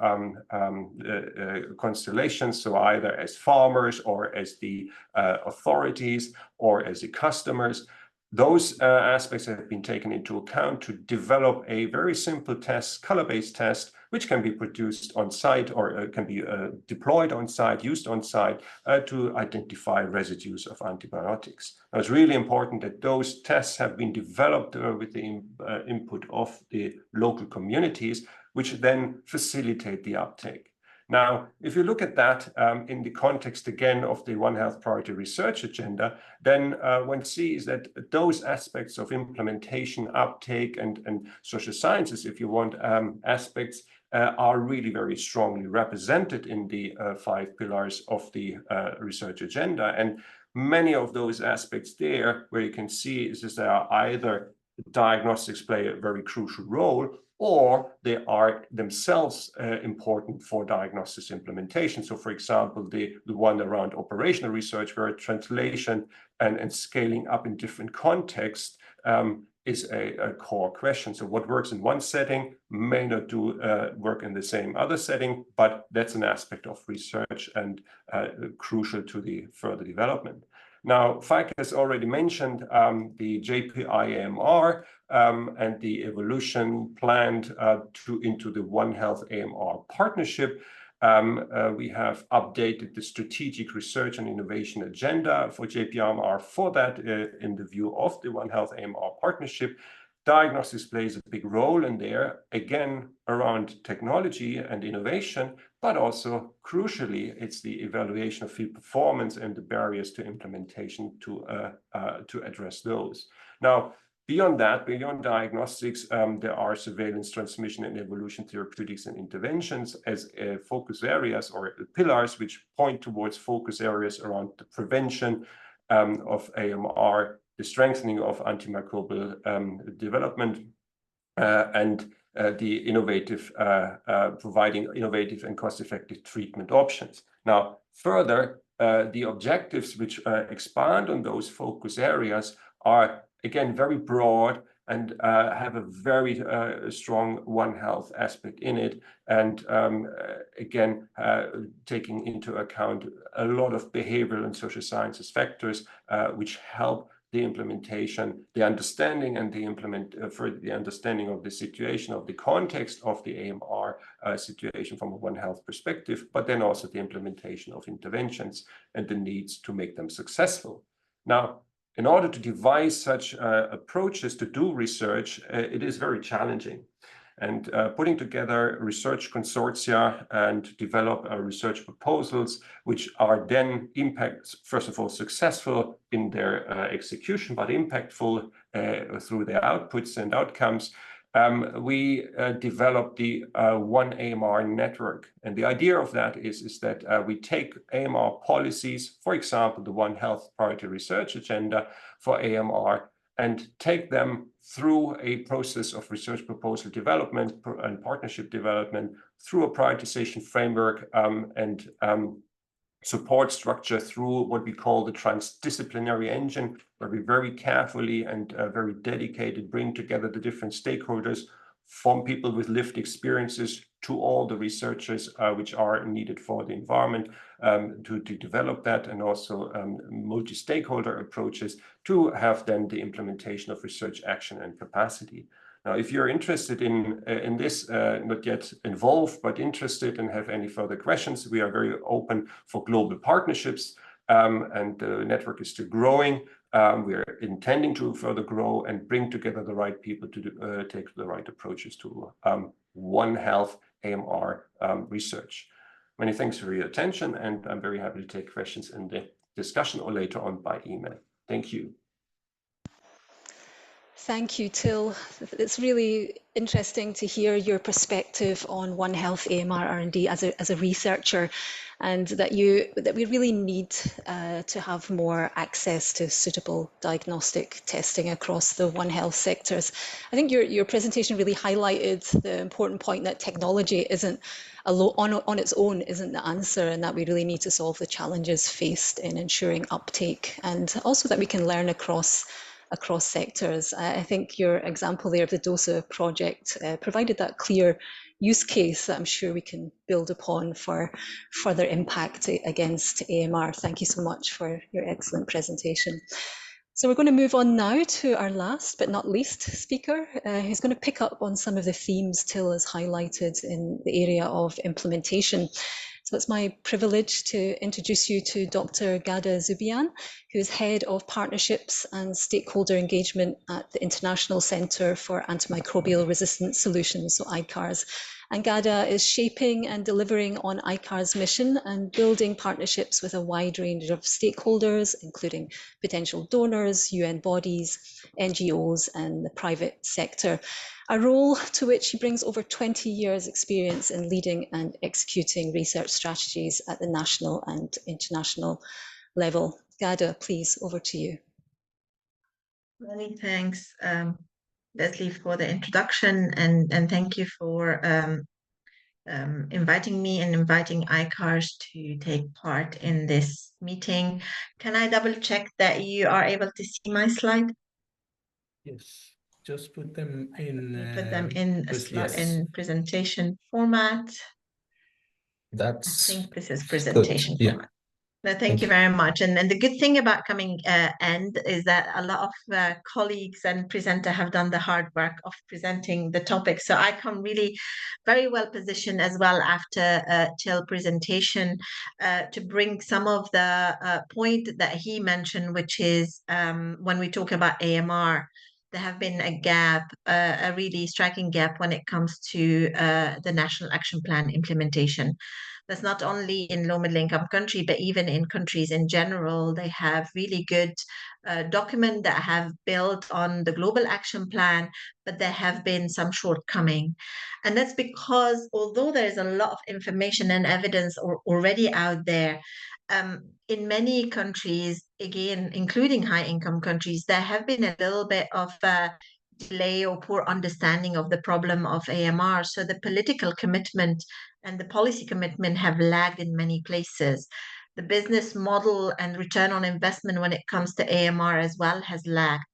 constellations, so either as farmers or as the authorities or as the customers. Those aspects have been taken into account to develop a very simple test, color-based test, which can be produced on site or can be deployed on site, used on site to identify residues of antibiotics. Now, it's really important that those tests have been developed with the input of the local communities, which then facilitate the uptake. Now, if you look at that in the context again of the One Health Priority Research Agenda, then one sees that those aspects of implementation, uptake, and social sciences, if you want, aspects are really very strongly represented in the 5 pillars of the research agenda. And many of those aspects there, where you can see is that there are either diagnostics play a very crucial role, or they are themselves important for diagnosis implementation. So for example, the one around operational research, where translation and scaling up in different contexts is a core question. So what works in one setting may not do work in the same other setting, but that's an aspect of research and crucial to the further development. Now, Falk has already mentioned the JPI AMR and the evolution planned into the One Health AMR partnership. We have updated the strategic research and innovation agenda for JPI-AMR for that in the view of the One Health AMR partnership. Diagnostics plays a big role in there, again, around technology and innovation, but also crucially, it's the evaluation of field performance and the barriers to implementation to address those. Now, beyond that, beyond diagnostics, there are surveillance, transmission, and evolution therapeutics and interventions as focus areas or pillars, which point towards focus areas around the prevention of AMR, the strengthening of antimicrobial development, and the innovative, providing innovative and cost-effective treatment options. Now, further, the objectives which expand on those focus areas are, again, very broad and have a very strong One Health aspect in it. And again, taking into account a lot of behavioral and social sciences factors which help the implementation, the understanding and the understanding of the situation, of the context of the AMR situation from a One Health perspective, but then also the implementation of interventions and the needs to make them successful. Now, in order to devise such approaches to do research, it is very challenging. And putting together research consortia and develop research proposals, which are then first of all, successful in their execution, but impactful through their outputs and outcomes. We developed the One AMR network. And the idea of that is that we take AMR policies, for example, the One Health Priority Research Agenda for AMR, and take them through a process of research proposal development and partnership development through a prioritization framework and support structure through what we call the transdisciplinary engine, where we very carefully and very dedicated bring together the different stakeholders, from people with lived experiences to all the researchers which are needed for the environment to develop that, and also multi-stakeholder approaches to have then the implementation of research action and capacity. Now, if you're interested in this, not yet involved, but interested and have any further questions, we are very open for global partnerships, and the network is still growing. We are intending to further grow and bring together the right people to take the right approaches to One Health AMR research. Many thanks for your attention, and I'm very happy to take questions in the discussion or later on by email. Thank you. Thank you, Till. It's really interesting to hear your perspective on One Health AMR R&D as a researcher, and that we really need to have more access to suitable diagnostic testing across the One Health sectors. I think your presentation really highlighted the important point that technology isn't on its own isn't the answer, and that we really need to solve the challenges faced in ensuring uptake, and also that we can learn across sectors. I think your example there of the DOSA project provided that clear use case that I'm sure we can build upon for further impact against AMR. Thank you so much for your excellent presentation. So we're going to move on now to our last but not least speaker, who's going to pick up on some of the themes Till has highlighted in the area of implementation. So it's my privilege to introduce you to Dr. Ghada Zubian, who is Head of Partnerships and Stakeholder Engagement at the International Centre for Antimicrobial Resistance Solutions, so ICARS. And Ghada is shaping and delivering on ICAR's mission and building partnerships with a wide range of stakeholders, including potential donors, UN bodies, NGOs, and the private sector. A role to which he brings over 20 years experience in leading and executing research strategies at the national and international level. Ghada, please, over to you. Many thanks. Leslie, for the introduction, and thank you for inviting me and inviting ICARS to take part in this meeting. Can I double check that you are able to see my slide? Yes, just put them in. Put them in a slide yes. in presentation format. That's I think this is good. presentation Yeah. format. No, thank you very much. And the good thing about coming end is that a lot of colleagues and presenter have done the hard work of presenting the topic. So I come really very well positioned as well after Till presentation to bring some of the point that he mentioned, which is when we talk about AMR, there have been a gap, a really striking gap when it comes to the National Action Plan implementation. That's not only in low middle income country, but even in countries in general, they have really good documents that have built on the global action plan, but there have been some shortcoming. And that's because although there is a lot of information and evidence already out there, in many countries, again, including high income countries, there have been a little bit of delay or poor understanding of the problem of AMR. So the political commitment and the policy commitment have lagged in many places. The business model and return on investment when it comes to AMR as well has lagged.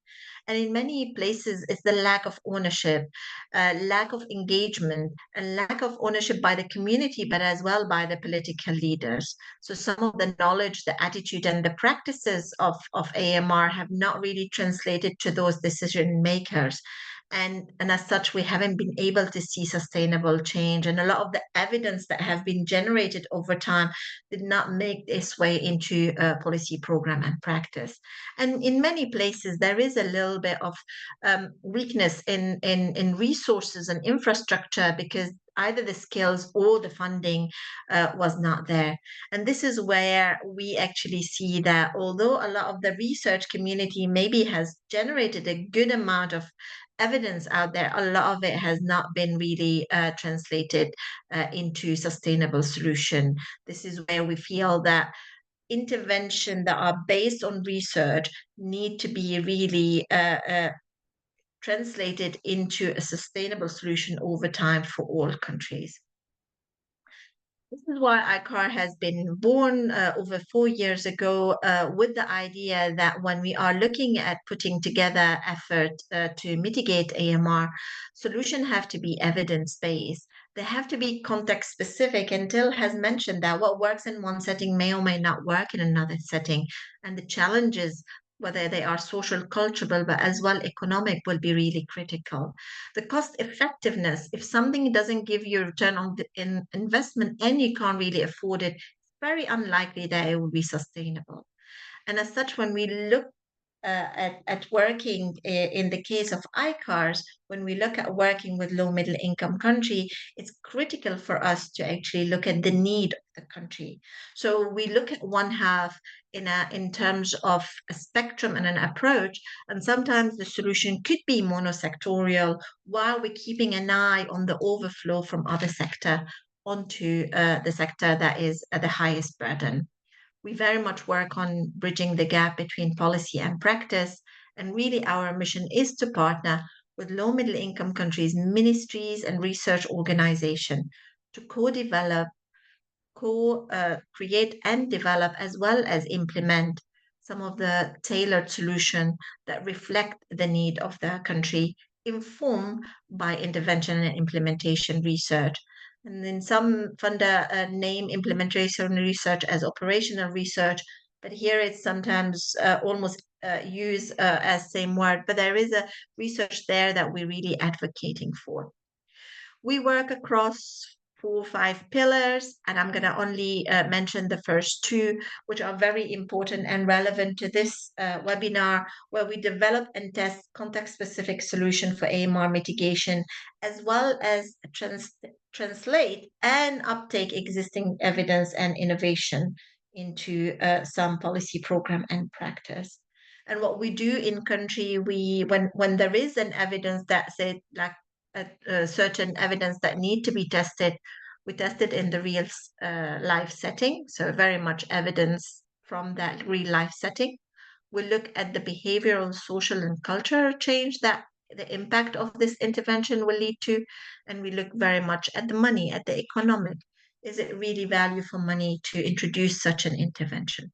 And in many places, it's the lack of ownership, lack of engagement, and lack of ownership by the community, but as well by the political leaders. So some of the knowledge, the attitude, and the practices of AMR have not really translated to those decision makers. And as such, we haven't been able to see sustainable change. And a lot of the evidence that have been generated over time did not make its way into a policy program and practice. And in many places, there is a little bit of weakness in resources and infrastructure because either the skills or the funding was not there. And this is where we actually see that although a lot of the research community maybe has generated a good amount of evidence out there, a lot of it has not been really translated into sustainable solution. This is where we feel that intervention that are based on research need to be really translated into a sustainable solution over time for all countries. This is why ICAR has been born over 4 years ago with the idea that when we are looking at putting together effort to mitigate AMR, solutions have to be evidence-based. They have to be context-specific. And Till has mentioned that what works in one setting may or may not work in another setting. And the challenges, whether they are social, cultural, but as well economic, will be really critical. The cost effectiveness, if something doesn't give you a return on the investment and you can't really afford it, it's very unlikely that it will be sustainable. And as such, when we look at working in the case of ICARS, when we look at working with low middle income country, it's critical for us to actually look at the need of the country. So we look at one half in terms of a spectrum and an approach, and sometimes the solution could be monosectorial while we're keeping an eye on the overflow from other sector onto the sector that is at the highest burden. We very much work on bridging the gap between policy and practice. And really, our mission is to partner with low middle income countries, ministries, and research organizations to co-develop, co-create and develop, as well as implement some of the tailored solutions that reflect the need of the country, informed by intervention and implementation research. And then some funder name implementation research as operational research, but here it's sometimes almost used as same word, but there is a research there that we're really advocating for. We work across 4 or 5 pillars, and I'm going to only mention the first 2, which are very important and relevant to this webinar, where we develop and test context-specific solution for AMR mitigation, as well as translate and uptake existing evidence and innovation into some policy program and practice. And what we do in country, when there is an evidence that say like certain evidence that need to be tested, we test it in the real life setting. So very much evidence from that real life setting. We look at the behavioral, social, and cultural change that the impact of this intervention will lead to, and we look very much at the money, at the economic. Is it really value for money to introduce such an intervention?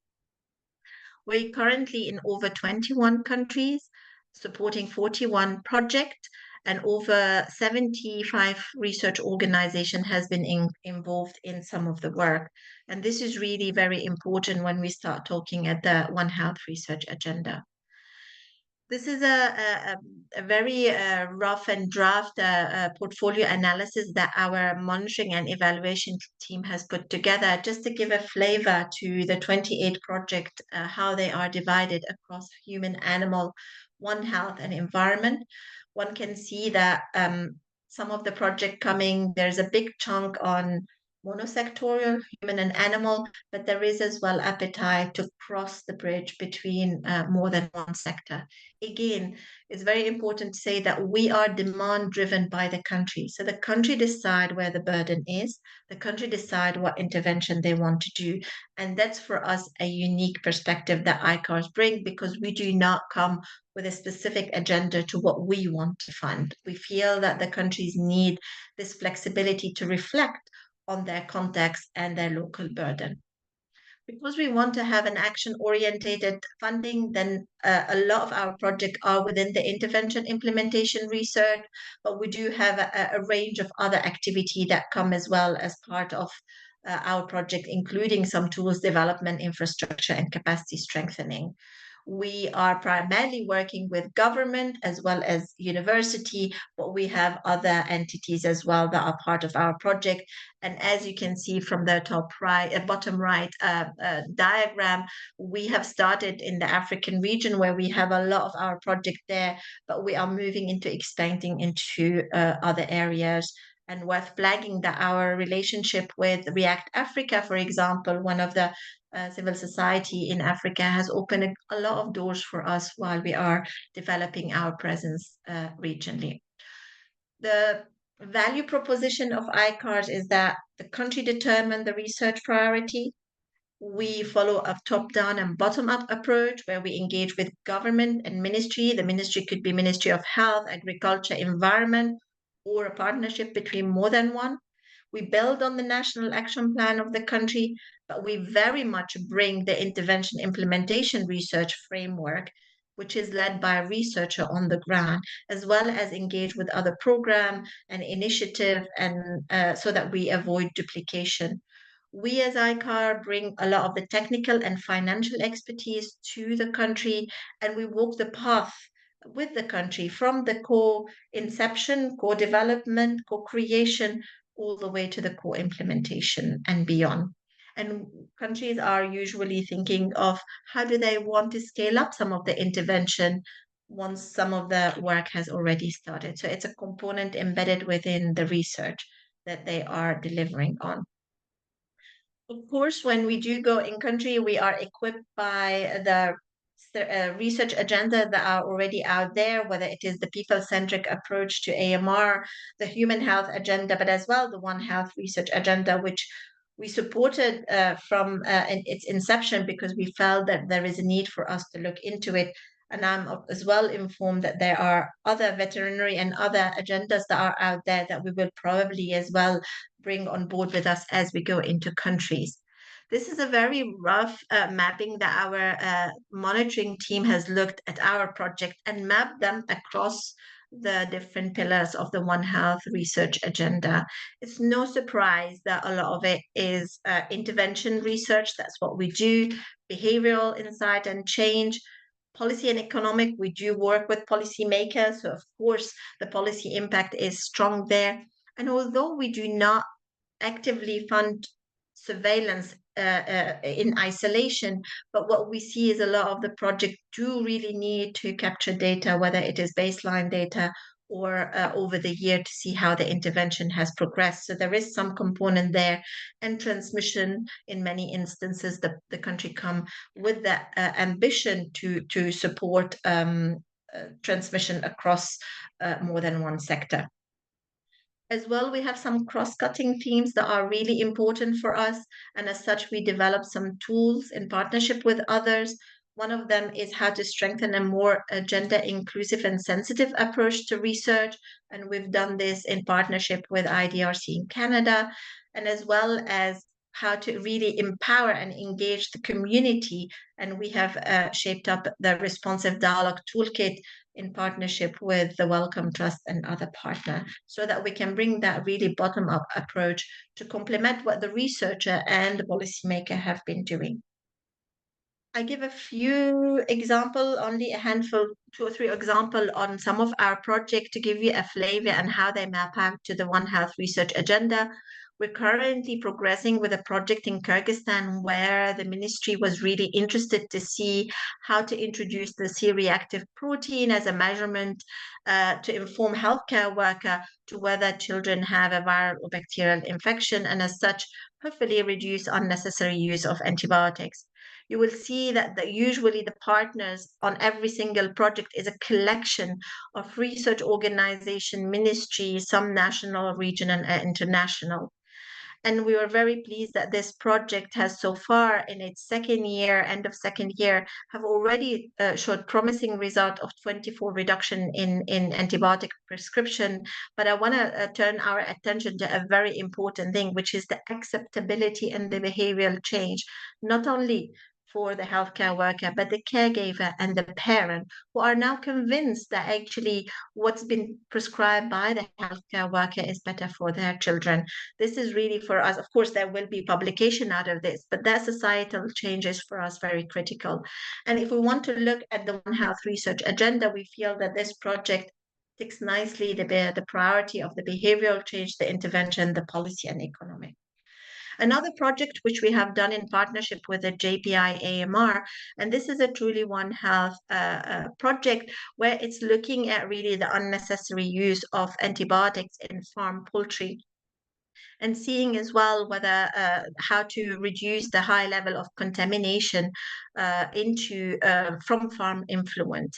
We're currently in over 21 countries, supporting 41 projects, and over 75 research organizations has been involved in some of the work. And this is really very important when we start talking at the One Health research agenda. This is a very rough and draft portfolio analysis that our monitoring and evaluation team has put together, just to give a flavor to the 28 projects, how they are divided across human, animal, One Health, and environment. One can see that some of the project coming, there's a big chunk on monosectorial, human and animal, but there is as well appetite to cross the bridge between more than one sector. Again, it's very important to say that we are demand driven by the country. So the country decide where the burden is, the country decide what intervention they want to do. And that's for us a unique perspective that ICARS bring, because we do not come with a specific agenda to what we want to fund. We feel that the countries need this flexibility to reflect on their context and their local burden. Because we want to have an action-oriented funding, then a lot of our projects are within the intervention implementation research, but we do have a range of other activity that come as well as part of our project, including some tools development, infrastructure, and capacity strengthening. We are primarily working with government as well as university, but we have other entities as well that are part of our project. And as you can see from the top right, bottom right diagram, we have started in the African region where we have a lot of our project there, but we are moving into expanding into other areas. And worth flagging that our relationship with React Africa, for example, one of the civil society in Africa, has opened a lot of doors for us while we are developing our presence regionally. The value proposition of ICARS is that the country determines the research priority. We follow a top-down and bottom-up approach where we engage with government and ministry. The ministry could be Ministry of Health, Agriculture, Environment, or a partnership between more than one. We build on the national action plan of the country, but we very much bring the intervention implementation research framework, which is led by a researcher on the ground, as well as engage with other program and initiative, and so that we avoid duplication. We as ICAR bring a lot of the technical and financial expertise to the country, and we walk the path with the country from the co-inception, co-development, co-creation, all the way to the co-implementation and beyond. And countries are usually thinking of how do they want to scale up some of the intervention once some of the work has already started. So it's a component embedded within the research that they are delivering on. Of course, when we do go in country, we are equipped by the research agenda that are already out there, whether it is the people-centric approach to AMR, the human health agenda, but as well the One Health research agenda, which we supported from its inception because we felt that there is a need for us to look into it. And I'm as well informed that there are other veterinary and other agendas that are out there that we will probably as well bring on board with us as we go into countries. This is a very rough mapping that our monitoring team has looked at our project and mapped them across the different pillars of the One Health research agenda. It's no surprise that a lot of it is intervention research. That's what we do, behavioral insight and change. Policy and economic, we do work with policymakers. So of course, the policy impact is strong there. And although we do not actively fund surveillance in isolation, but what we see is a lot of the project do really need to capture data, whether it is baseline data or over the year, to see how the intervention has progressed. So there is some component there, and transmission in many instances, the country come with that ambition to support transmission across more than one sector. As well, we have some cross-cutting themes that are really important for us. And as such, we develop some tools in partnership with others. One of them is how to strengthen a more gender inclusive and sensitive approach to research. And we've done this in partnership with IDRC in Canada, and as well as how to really empower and engage the community. And we have shaped up the Responsive Dialogue Toolkit in partnership with the Wellcome Trust and other partners, so that we can bring that really bottom-up approach to complement what the researcher and the policymaker have been doing. I give a few examples, only a handful, 2 or 3 examples on some of our projects to give you a flavor and how they map out to the One Health research agenda. We're currently progressing with a project in Kyrgyzstan where the ministry was really interested to see how to introduce the C-reactive protein as a measurement to inform healthcare workers to whether children have a viral or bacterial infection, and as such, hopefully reduce unnecessary use of antibiotics. You will see that usually the partners on every single project is a collection of research organization, ministries, some national, regional, and international. And we were very pleased that this project has so far in its second year, end of second year, have already showed promising result of 24 reduction in antibiotic prescription. But I want to turn our attention to a very important thing, which is the acceptability and the behavioral change, not only for the healthcare worker, but the caregiver and the parent, who are now convinced that actually what's been prescribed by the healthcare worker is better for their children. This is really for us. Of course, there will be publication out of this, but that societal change is for us very critical. And if we want to look at the One Health research agenda, we feel that this project ticks nicely the priority of the behavioral change, the intervention, the policy, and economic. Another project which we have done in partnership with the JPI AMR, and this is a truly One Health project where it's looking at really the unnecessary use of antibiotics in farm poultry, and seeing as well whether how to reduce the high level of contamination from farm influent.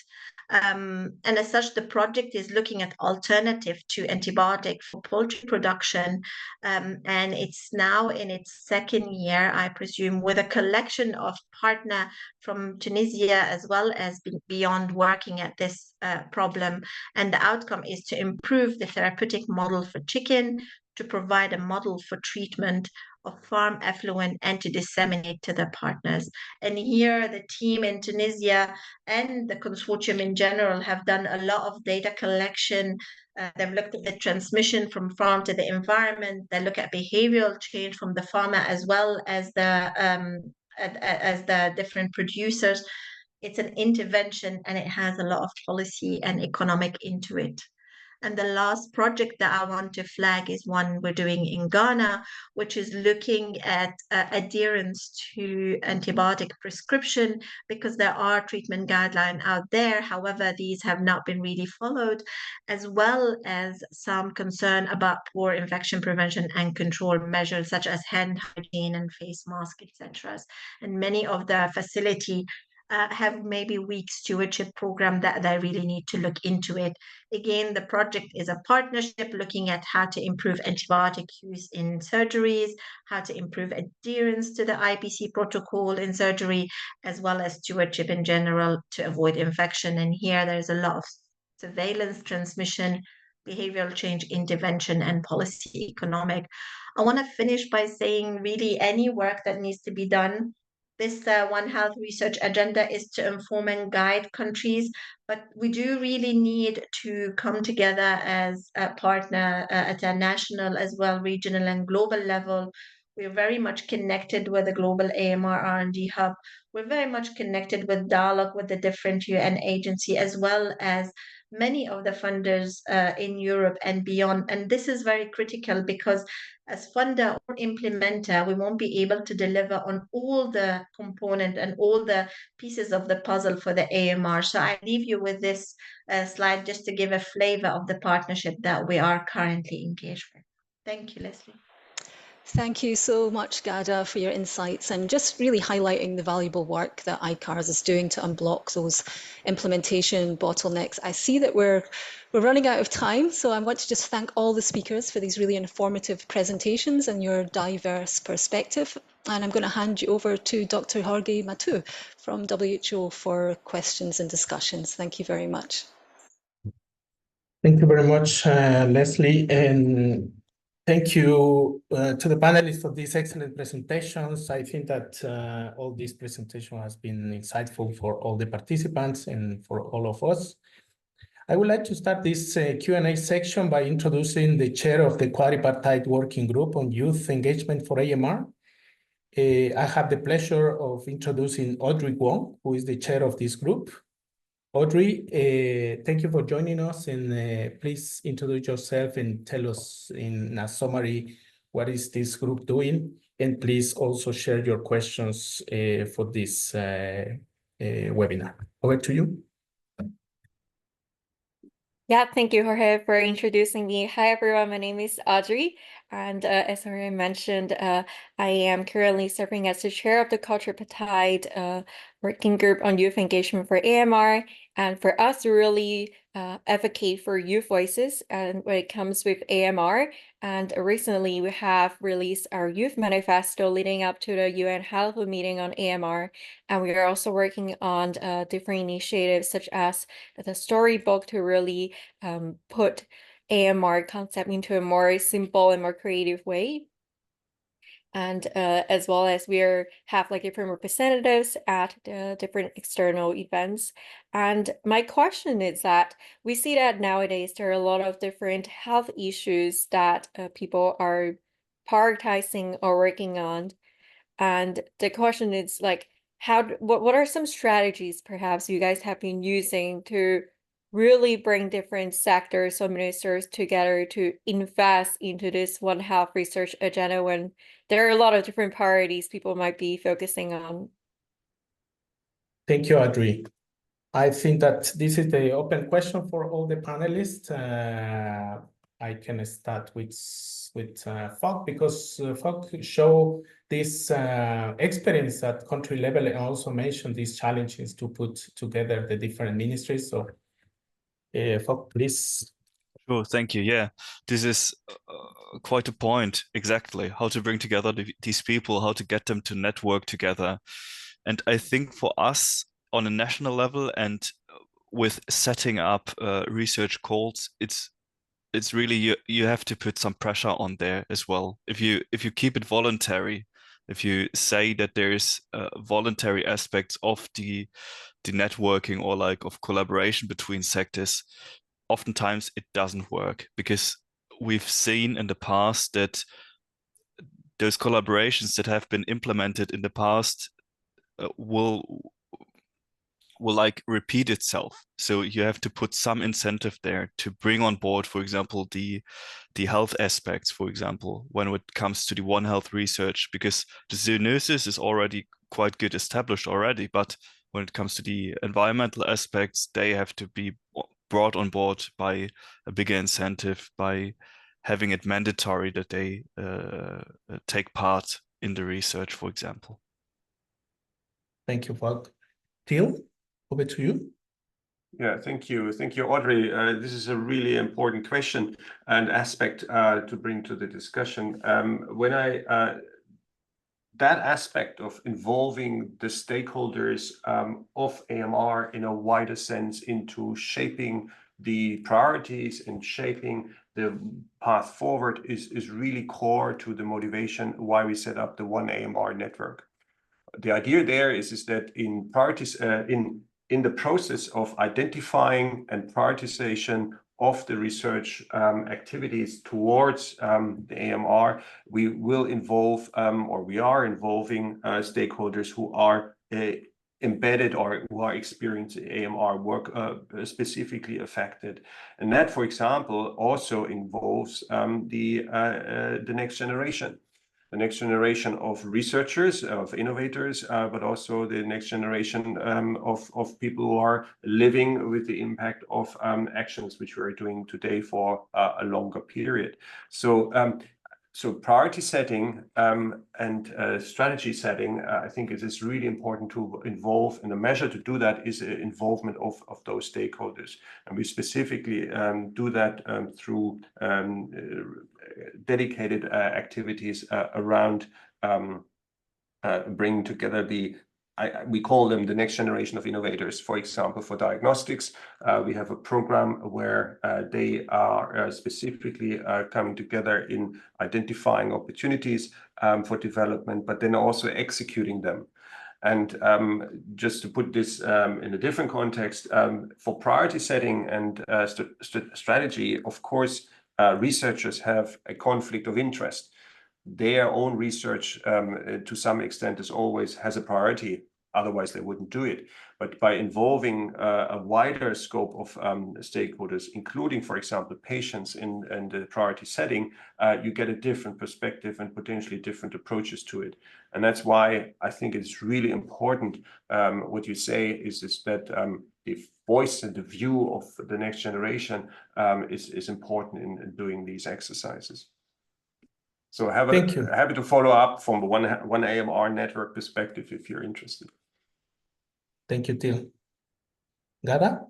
And as such, the project is looking at alternative to antibiotic for poultry production, and it's now in its second year, I presume, with a collection of partners from Tunisia as well as beyond, working at this problem. And the outcome is to improve the therapeutic model for chicken, to provide a model for treatment of farm effluent, and to disseminate to the partners. And here the team in Tunisia and the consortium in general have done a lot of data collection. They've looked at the transmission from farm to the environment. They look at behavioral change from the farmer as well as the different producers. It's an intervention, and it has a lot of policy and economic into it. And the last project that I want to flag is one we're doing in Ghana, which is looking at adherence to antibiotic prescription, because there are treatment guidelines out there. However, these have not been really followed, as well as some concern about poor infection prevention and control measures such as hand hygiene and face mask, etc. And many of the facility have maybe weak stewardship program that they really need to look into it. Again, the project is a partnership looking at how to improve antibiotic use in surgeries, how to improve adherence to the IPC protocol in surgery, as well as stewardship in general to avoid infection. And here there's a lot of surveillance, transmission, behavioral change, intervention, and policy economic. I want to finish by saying really any work that needs to be done, this One Health research agenda is to inform and guide countries, but we do really need to come together as a partner at a national as well, regional and global level. We're very much connected with the global AMR R&D hub. We're very much connected with dialogue with the different UN agency, as well as many of the funders in Europe and beyond. And this is very critical because as funder or implementer, we won't be able to deliver on all the component and all the pieces of the puzzle for the AMR. So I leave you with this slide just to give a flavor of the partnership that we are currently engaged with. Thank you, Leslie. Thank you so much, Gada, for your insights and just really highlighting the valuable work that ICARS is doing to unblock those implementation bottlenecks. I see that we're running out of time, so I want to just thank all the speakers for these really informative presentations and your diverse perspective. And I'm going to hand you over to Dr. Jorge Matu from WHO for questions and discussions. Thank you very much. Thank you very much, Leslie, and thank you to the panelists for these excellent presentations. I think that all this presentation has been insightful for all the participants and for all of us. I would like to start this Q&A section by introducing the chair of the Quadripartite Working Group on Youth Engagement for AMR. I have the pleasure of introducing Audrey Wong, who is the chair of this group. Audrey, thank you for joining us, and please introduce yourself and tell us in a summary what is this group doing, and please also share your questions for this webinar. Over to you. Yeah, thank you, Jorge, for introducing me. Hi, everyone. My name is Audrey, and as Jorge mentioned, I am currently serving as the chair of the Quadripartite Working Group on Youth Engagement for AMR. And for us to really advocate for youth voices and when it comes with AMR. And recently we have released our youth manifesto leading up to the UN Health meeting on AMR. And we are also working on different initiatives such as the storybook to really put AMR concept into a more simple and more creative way. And as well as we have like different representatives at the different external events. And my question is that we see that nowadays there are a lot of different health issues that people are prioritizing or working on. And the question is like, what are some strategies perhaps you guys have been using to really bring different sectors or ministers together to invest into this One Health research agenda when there are a lot of different priorities people might be focusing on? Thank you, Audrey. I think that this is the open question for all the panelists. I can start with Falk, because Falk show this experience at country level and also mentioned these challenges to put together the different ministries. So Falk, please. Sure, thank you. Yeah, this is quite a point, exactly, how to bring together these people, how to get them to network together. And I think for us on a national level and with setting up research calls, it's really you have to put some pressure on there as well. If you keep it voluntary, if you say that there's voluntary aspects of the networking or like of collaboration between sectors, oftentimes it doesn't work, because we've seen in the past that those collaborations that have been implemented in the past will like repeat itself. So you have to put some incentive there to bring on board, for example, the health aspects, for example, when it comes to the One Health research, because the zoonosis is already quite good established already, but when it comes to the environmental aspects, they have to be brought on board by a bigger incentive, by having it mandatory that they take part in the research, for example. Thank you, Falk. Till, over to you. Yeah, thank you. Thank you, Audrey. This is a really important question and aspect to bring to the discussion. That aspect of involving the stakeholders of AMR in a wider sense into shaping the priorities and shaping the path forward is really core to the motivation why we set up the One AMR network. The idea there is that in priorities, in the process of identifying and prioritization of the research activities towards the AMR, we will involve or we are involving stakeholders who are embedded or who are experiencing AMR work specifically affected. And that, for example, also involves the next generation. The next generation of researchers, of innovators, but also the next generation of people who are living with the impact of actions which we're doing today for a longer period. So So priority setting and strategy setting, I think it is really important to involve, and the measure to do that is involvement of those stakeholders. And we specifically do that through dedicated activities around bringing together we call them the next generation of innovators. For example, for diagnostics, we have a program where they are specifically coming together in identifying opportunities for development, but then also executing them. And just to put this in a different context, for priority setting and strategy, of course, researchers have a conflict of interest. Their own research, to some extent, has a priority. Otherwise, they wouldn't do it. But by involving a wider scope of stakeholders, including, for example, patients in the priority setting, you get a different perspective and potentially different approaches to it. And that's why I think it's really important. What you say is that the voice and the view of the next generation is important in doing these exercises. So happy to follow up from one AMR network perspective if you're interested. Thank you, Till. Gada?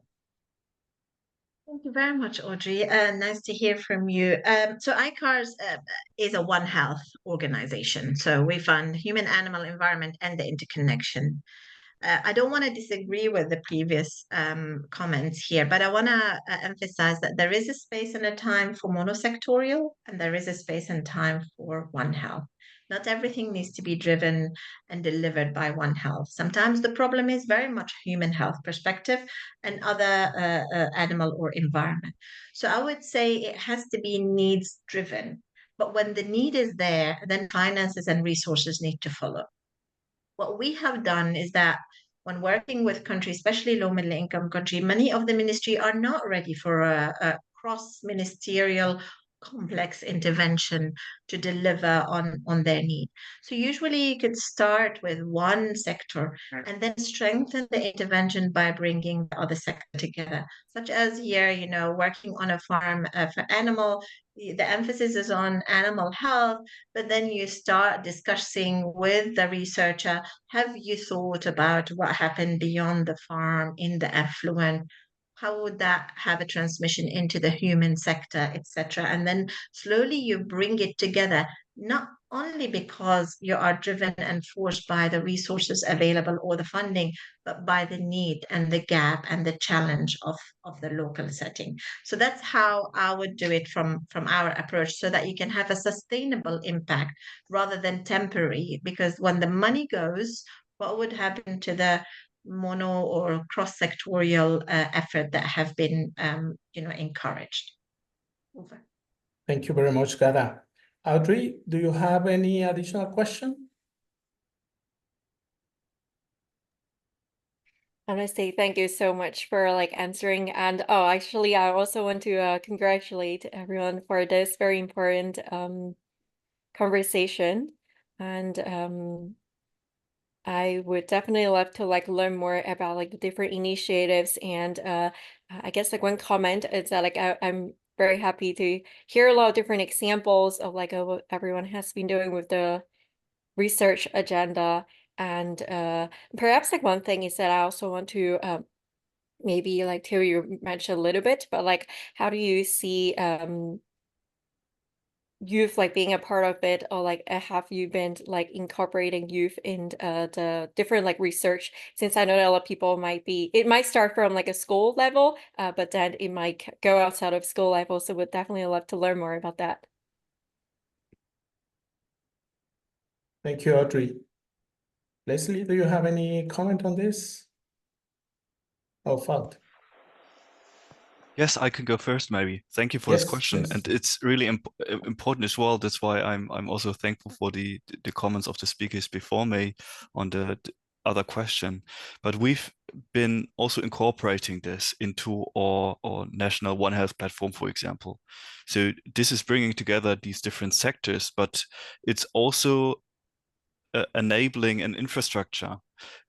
Thank you very much, Audrey. Nice to hear from you. So ICARS is a One Health organization. So we fund human, animal, environment, and the interconnection. I don't want to disagree with the previous comments here, but I want to emphasize that there is a space and a time for monosectorial, and there is a space and time for One Health. Not everything needs to be driven and delivered by One Health. Sometimes the problem is very much human health perspective and other animal or environment. So I would say it has to be needs driven. But when the need is there, then finances and resources need to follow. What we have done is that when working with countries, especially low middle income countries, many of the ministry are not ready for a cross-ministerial complex intervention to deliver on their need. So usually you could start with one sector and then strengthen the intervention by bringing the other sector together, such as here, working on a farm for animal. The emphasis is on animal health, but then you start discussing with the researcher, have you thought about what happened beyond the farm in the effluent? How would that have a transmission into the human sector, etc.? And then slowly you bring it together, not only because you are driven and forced by the resources available or the funding, but by the need and the gap and the challenge of the local setting. So that's how I would do it from our approach, so that you can have a sustainable impact rather than temporary. Because when the money goes, what would happen to the mono or cross-sectorial effort that have been encouraged? Over. Thank you very much, Gada. Audrey, do you have any additional question? I want to say thank you so much for answering. And actually, I also want to congratulate everyone for this very important conversation. And I would definitely love to learn more about the different initiatives. And I guess one comment is that I'm very happy to hear a lot of different examples of what everyone has been doing with the research agenda. And perhaps one thing is that I also want to maybe Till, you mentioned a little bit, but how do you see youth being a part of it, or have you been incorporating youth in the different research? Since I know that a lot of people it might start from a school level, but then it might go outside of school level. So would definitely love to learn more about that. Thank you, Audrey. Leslie, do you have any comment on this? Oh, Falt. Yes, I can go first, maybe. Thank you for this question, and it's really important as well. That's why I'm also thankful for the comments of the speakers before me on the other question. But we've been also incorporating this into our national One Health platform, for example. So this is bringing together these different sectors, but it's also enabling an infrastructure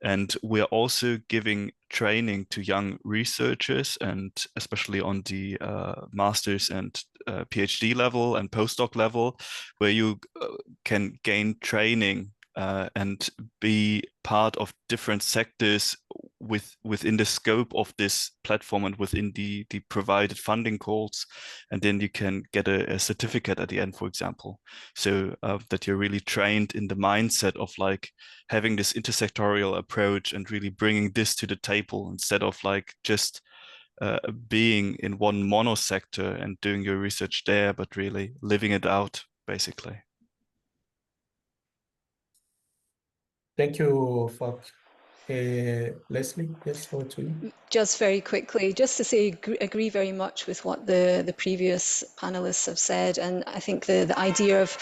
And we are also giving training to young researchers, and especially on the master's and PhD level and postdoc level, where you can gain training and be part of different sectors within the scope of this platform and within the provided funding calls, and then you can get a certificate at the end, for example, so that you're really trained in the mindset of like having this intersectorial approach and really bringing this to the table instead of like just being in one monosector and doing your research there, but really living it out, basically. Thank you, Falk. Leslie, yes, over to you. Just very quickly, just to say, agree very much with what the previous panelists have said. And I think the idea of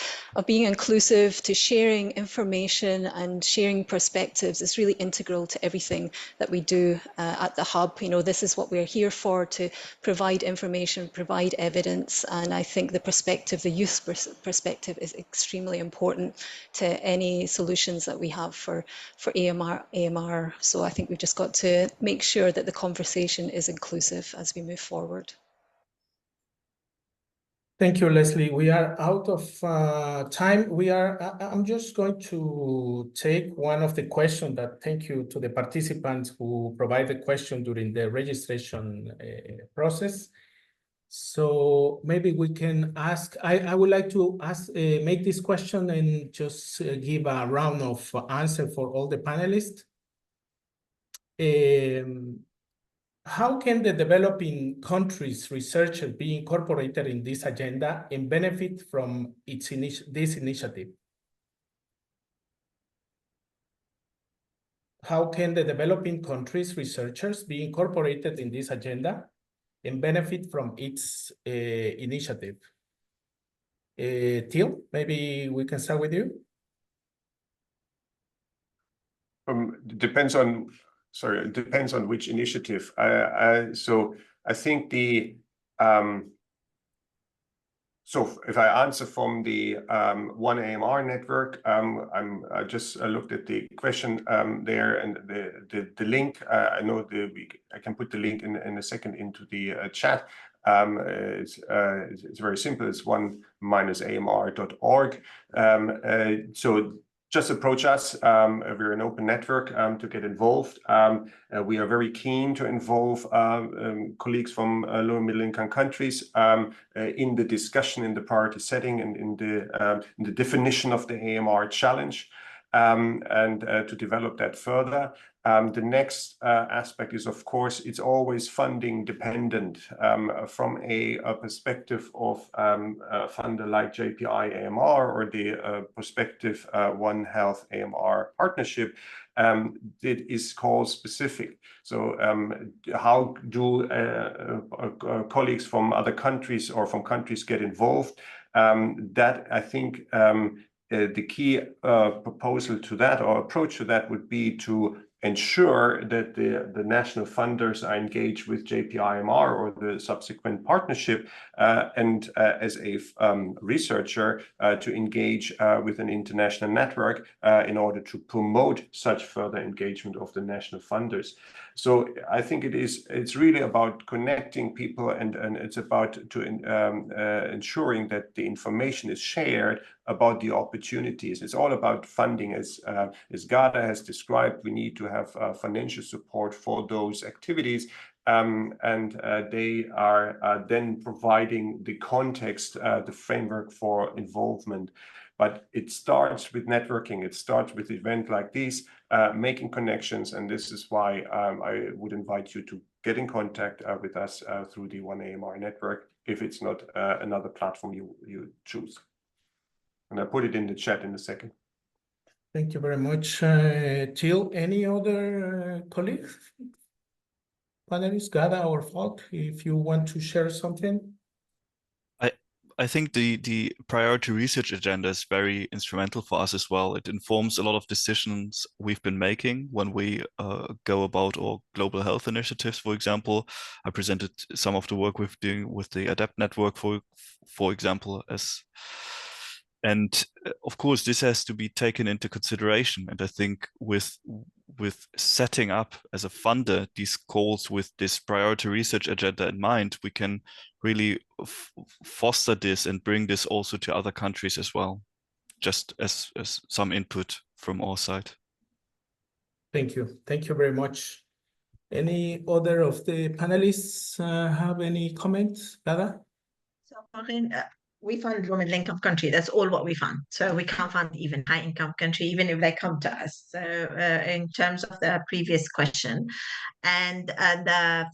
being inclusive, to sharing information and sharing perspectives is really integral to everything that we do at the Hub. You know, this is what we're here for, to provide information, provide evidence. And I think the perspective, the youth perspective, is extremely important to any solutions that we have for AMR. So I think we've just got to make sure that the conversation is inclusive as we move forward. Thank you, Leslie. We are out of time. I'm just going to take one of the questions that, thank you to the participants who provided question during the registration process. So maybe we can ask, I would like to ask, make this question and just give a round of answer for all the panelists. How can the developing countries' researchers be incorporated in this agenda and benefit from this initiative? How can the developing countries' researchers be incorporated in this agenda and benefit from its initiative? Till, maybe we can start with you. Depends on. Sorry, it depends on which initiative. So I think the so if I answer from the One AMR network, I just looked at the question there, and the link. I know I can put the link in a second into the chat. It's very simple. It's one-amr.org. So just approach us. We're an open network to get involved. We are very keen to involve colleagues from low and middle income countries in the discussion, in the priority setting, and in the definition of the AMR challenge, and to develop that further. The next aspect is, of course, it's always funding dependent. From a perspective of a funder like JPI AMR or the prospective One Health AMR partnership, it is cause specific. So how do colleagues from other countries or from countries get involved? That, I think, the key proposal to that or approach to that would be to ensure that the national funders are engaged with JPIMR or the subsequent partnership, and as a researcher to engage with an international network in order to promote such further engagement of the national funders. So I think it's really about connecting people, and it's about ensuring that the information is shared about the opportunities. It's all about funding, as Gada has described. We need to have financial support for those activities, and they are then providing the context, the framework for involvement. But it starts with networking. It starts with events like these, making connections, and this is why I would invite you to get in contact with us through the One AMR network, if it's not another platform you choose. And I put it in the chat in a second. Thank you very much. Jill, any other colleagues, panelists, Gada or Falk, if you want to share something? I think the priority research agenda is very instrumental for us as well. It informs a lot of decisions we've been making when we go about our global health initiatives, for example. I presented some of the work we're doing with the ADEPT network, for example, and of course, this has to be taken into consideration. And I think with with setting up as a funder these goals with this priority research agenda in mind, we can really foster this and bring this also to other countries as well, just as some input from our side. Thank you. Thank you very much. Any other of the panelists have any comments, Gada? So, Corinne, we fund low middle income country. That's all what we fund. So we can't fund even high income country, even if they come to us. So in terms of the previous question, and the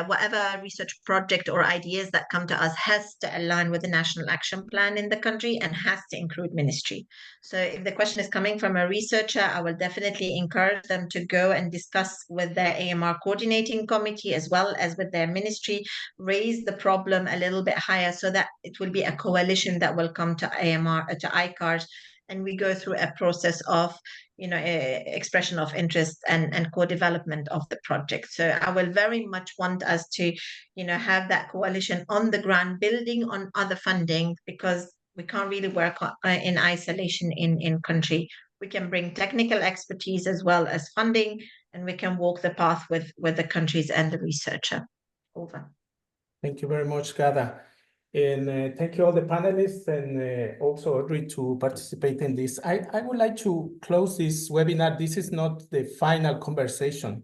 whatever research project or ideas that come to us has to align with the national action plan in the country and has to include ministry. So if the question is coming from a researcher, I will definitely encourage them to go and discuss with their AMR coordinating committee as well as with their ministry, raise the problem a little bit higher so that it will be a coalition that will come to AMR, to ICARS, and we go through a process of expression of interest and co-development of the project. So I will very much want us to have that coalition on the ground, building on other funding, because we can't really work in isolation in country. We can bring technical expertise as well as funding, and we can walk the path with the countries and the researcher. Over. Thank you very much, Gada. And thank you all the panelists and also Audrey to participate in this. I would like to close this webinar. This is not the final conversation.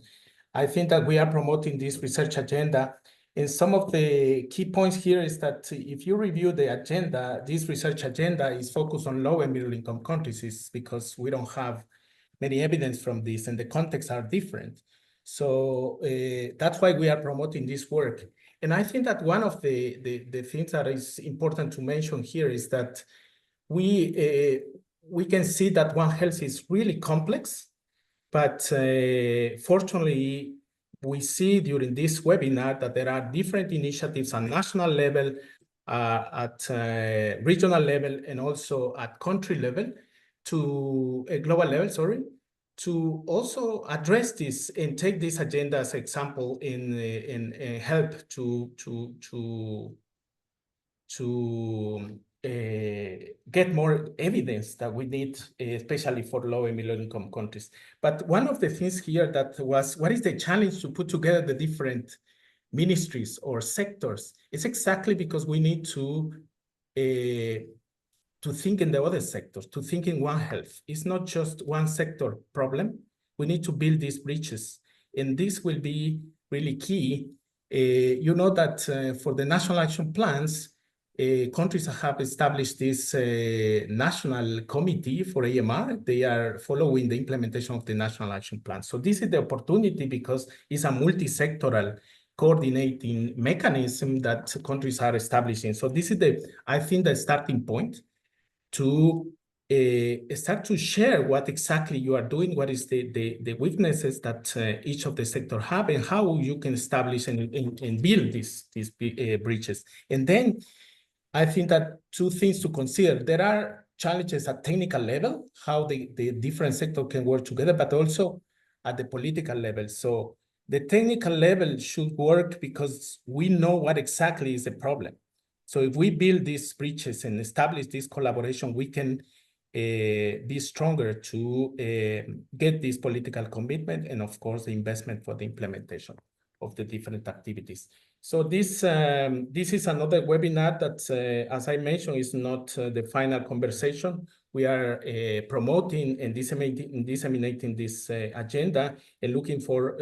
I think that we are promoting this research agenda. And some of the key points here is that if you review the agenda, this research agenda is focused on low and middle income countries. It's because we don't have many evidence from this and the contexts are different. So that's why we are promoting this work. And I think that one of the things that is important to mention here is that we can see that One Health is really complex, but fortunately, we see during this webinar that there are different initiatives at national level, at regional level, and also at country level, to a global level, sorry, to also address this and take this agenda as example in help to get more evidence that we need, especially for low and middle income countries. But one of the things here that was, what is the challenge to put together the different ministries or sectors? It's exactly because we need to think in the other sectors, to think in One Health. It's not just one sector problem. We need to build these bridges. And this will be really key. You know that for the national action plans, countries have established this national committee for AMR. They are following the implementation of the national action plan. So this is the opportunity because it's a multi-sectoral coordinating mechanism that countries are establishing. So this is I think, the starting point to start to share what exactly you are doing, what is the weaknesses that each of the sector have, and how you can establish and build these bridges. And then I think that two things to consider. There are challenges at technical level, how the different sectors can work together, but also at the political level. So the technical level should work because we know what exactly is the problem. So if we build these bridges and establish this collaboration, we can be stronger to get this political commitment and, of course, the investment for the implementation of the different activities. So this is another webinar that, as I mentioned, is not the final conversation. We are promoting and disseminating this agenda and looking for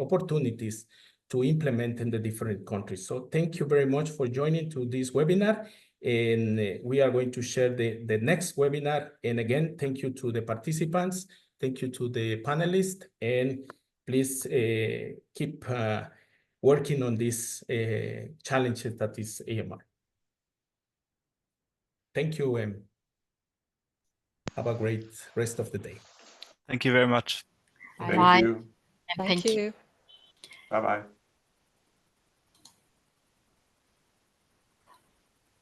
opportunities to implement in the different countries. So thank you very much for joining to this webinar. And we are going to share the next webinar. And again, thank you to the participants. Thank you to the panelists. And please keep working on these challenges that is AMR. Thank you, and have a great rest of the day. Thank you very much. Thank you. And thank you. Bye-bye.